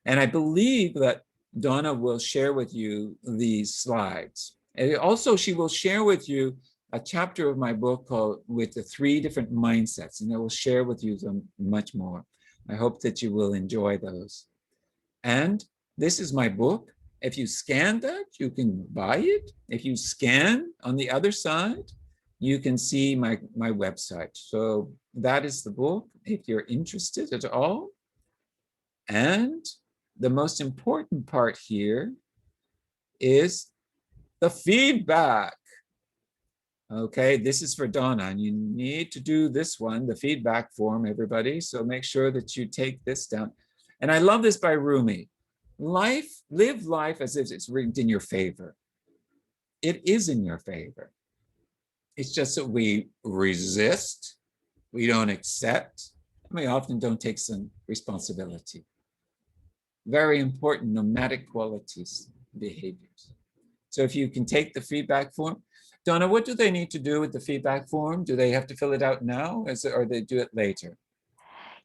And I believe that Donna will share with you these slides. And also, she will share with you a chapter of my book called With the 3 Different Mindsets, and I will share with you them much more. I hope that you will enjoy those. And this is my book. If you scan that, you can buy it. If you scan on the other side, you can see my website. So that is the book, if you're interested at all. And the most important part here is the feedback. Okay, this is for Donna, and you need to do this one, the feedback form, everybody. So make sure that you take this down. And I love this by Rumi. Live life as if it's rigged in your favor. It is in your favor. It's just that we resist, we don't accept, and we often don't take some responsibility. Very important nomadic qualities, behaviors. So if you can take the feedback form. Donna, what do they need to do with the feedback form? Do they have to fill it out now, or they do it later?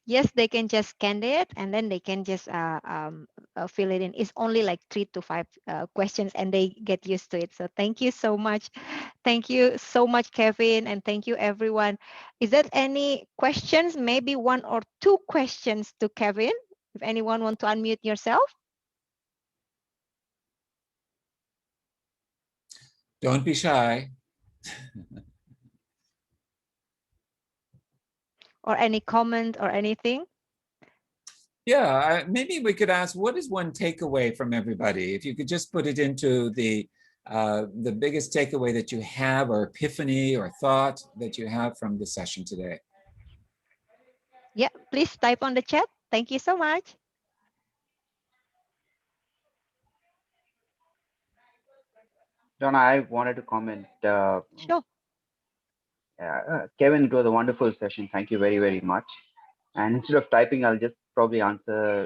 Yes, they can just scan it and then they can just fill it in. It's only like 3 to 5 questions and they get used to it. So thank you so much. Thank you so much, Kevin. And thank you, everyone. Is there any questions? Maybe 1 or 2 questions to Kevin. If anyone want to unmute yourself. Don't be shy. Or any comment or anything? Yeah, maybe we could ask, what is one takeaway from everybody? If you could just put it into the biggest takeaway that you have, or epiphany or thought that you have from the session today. Yeah, please type on the chat. Thank you so much. Donna, I wanted to comment. Sure. Kevin, it was a wonderful session. Thank you very, very much. And instead of typing, I'll just probably answer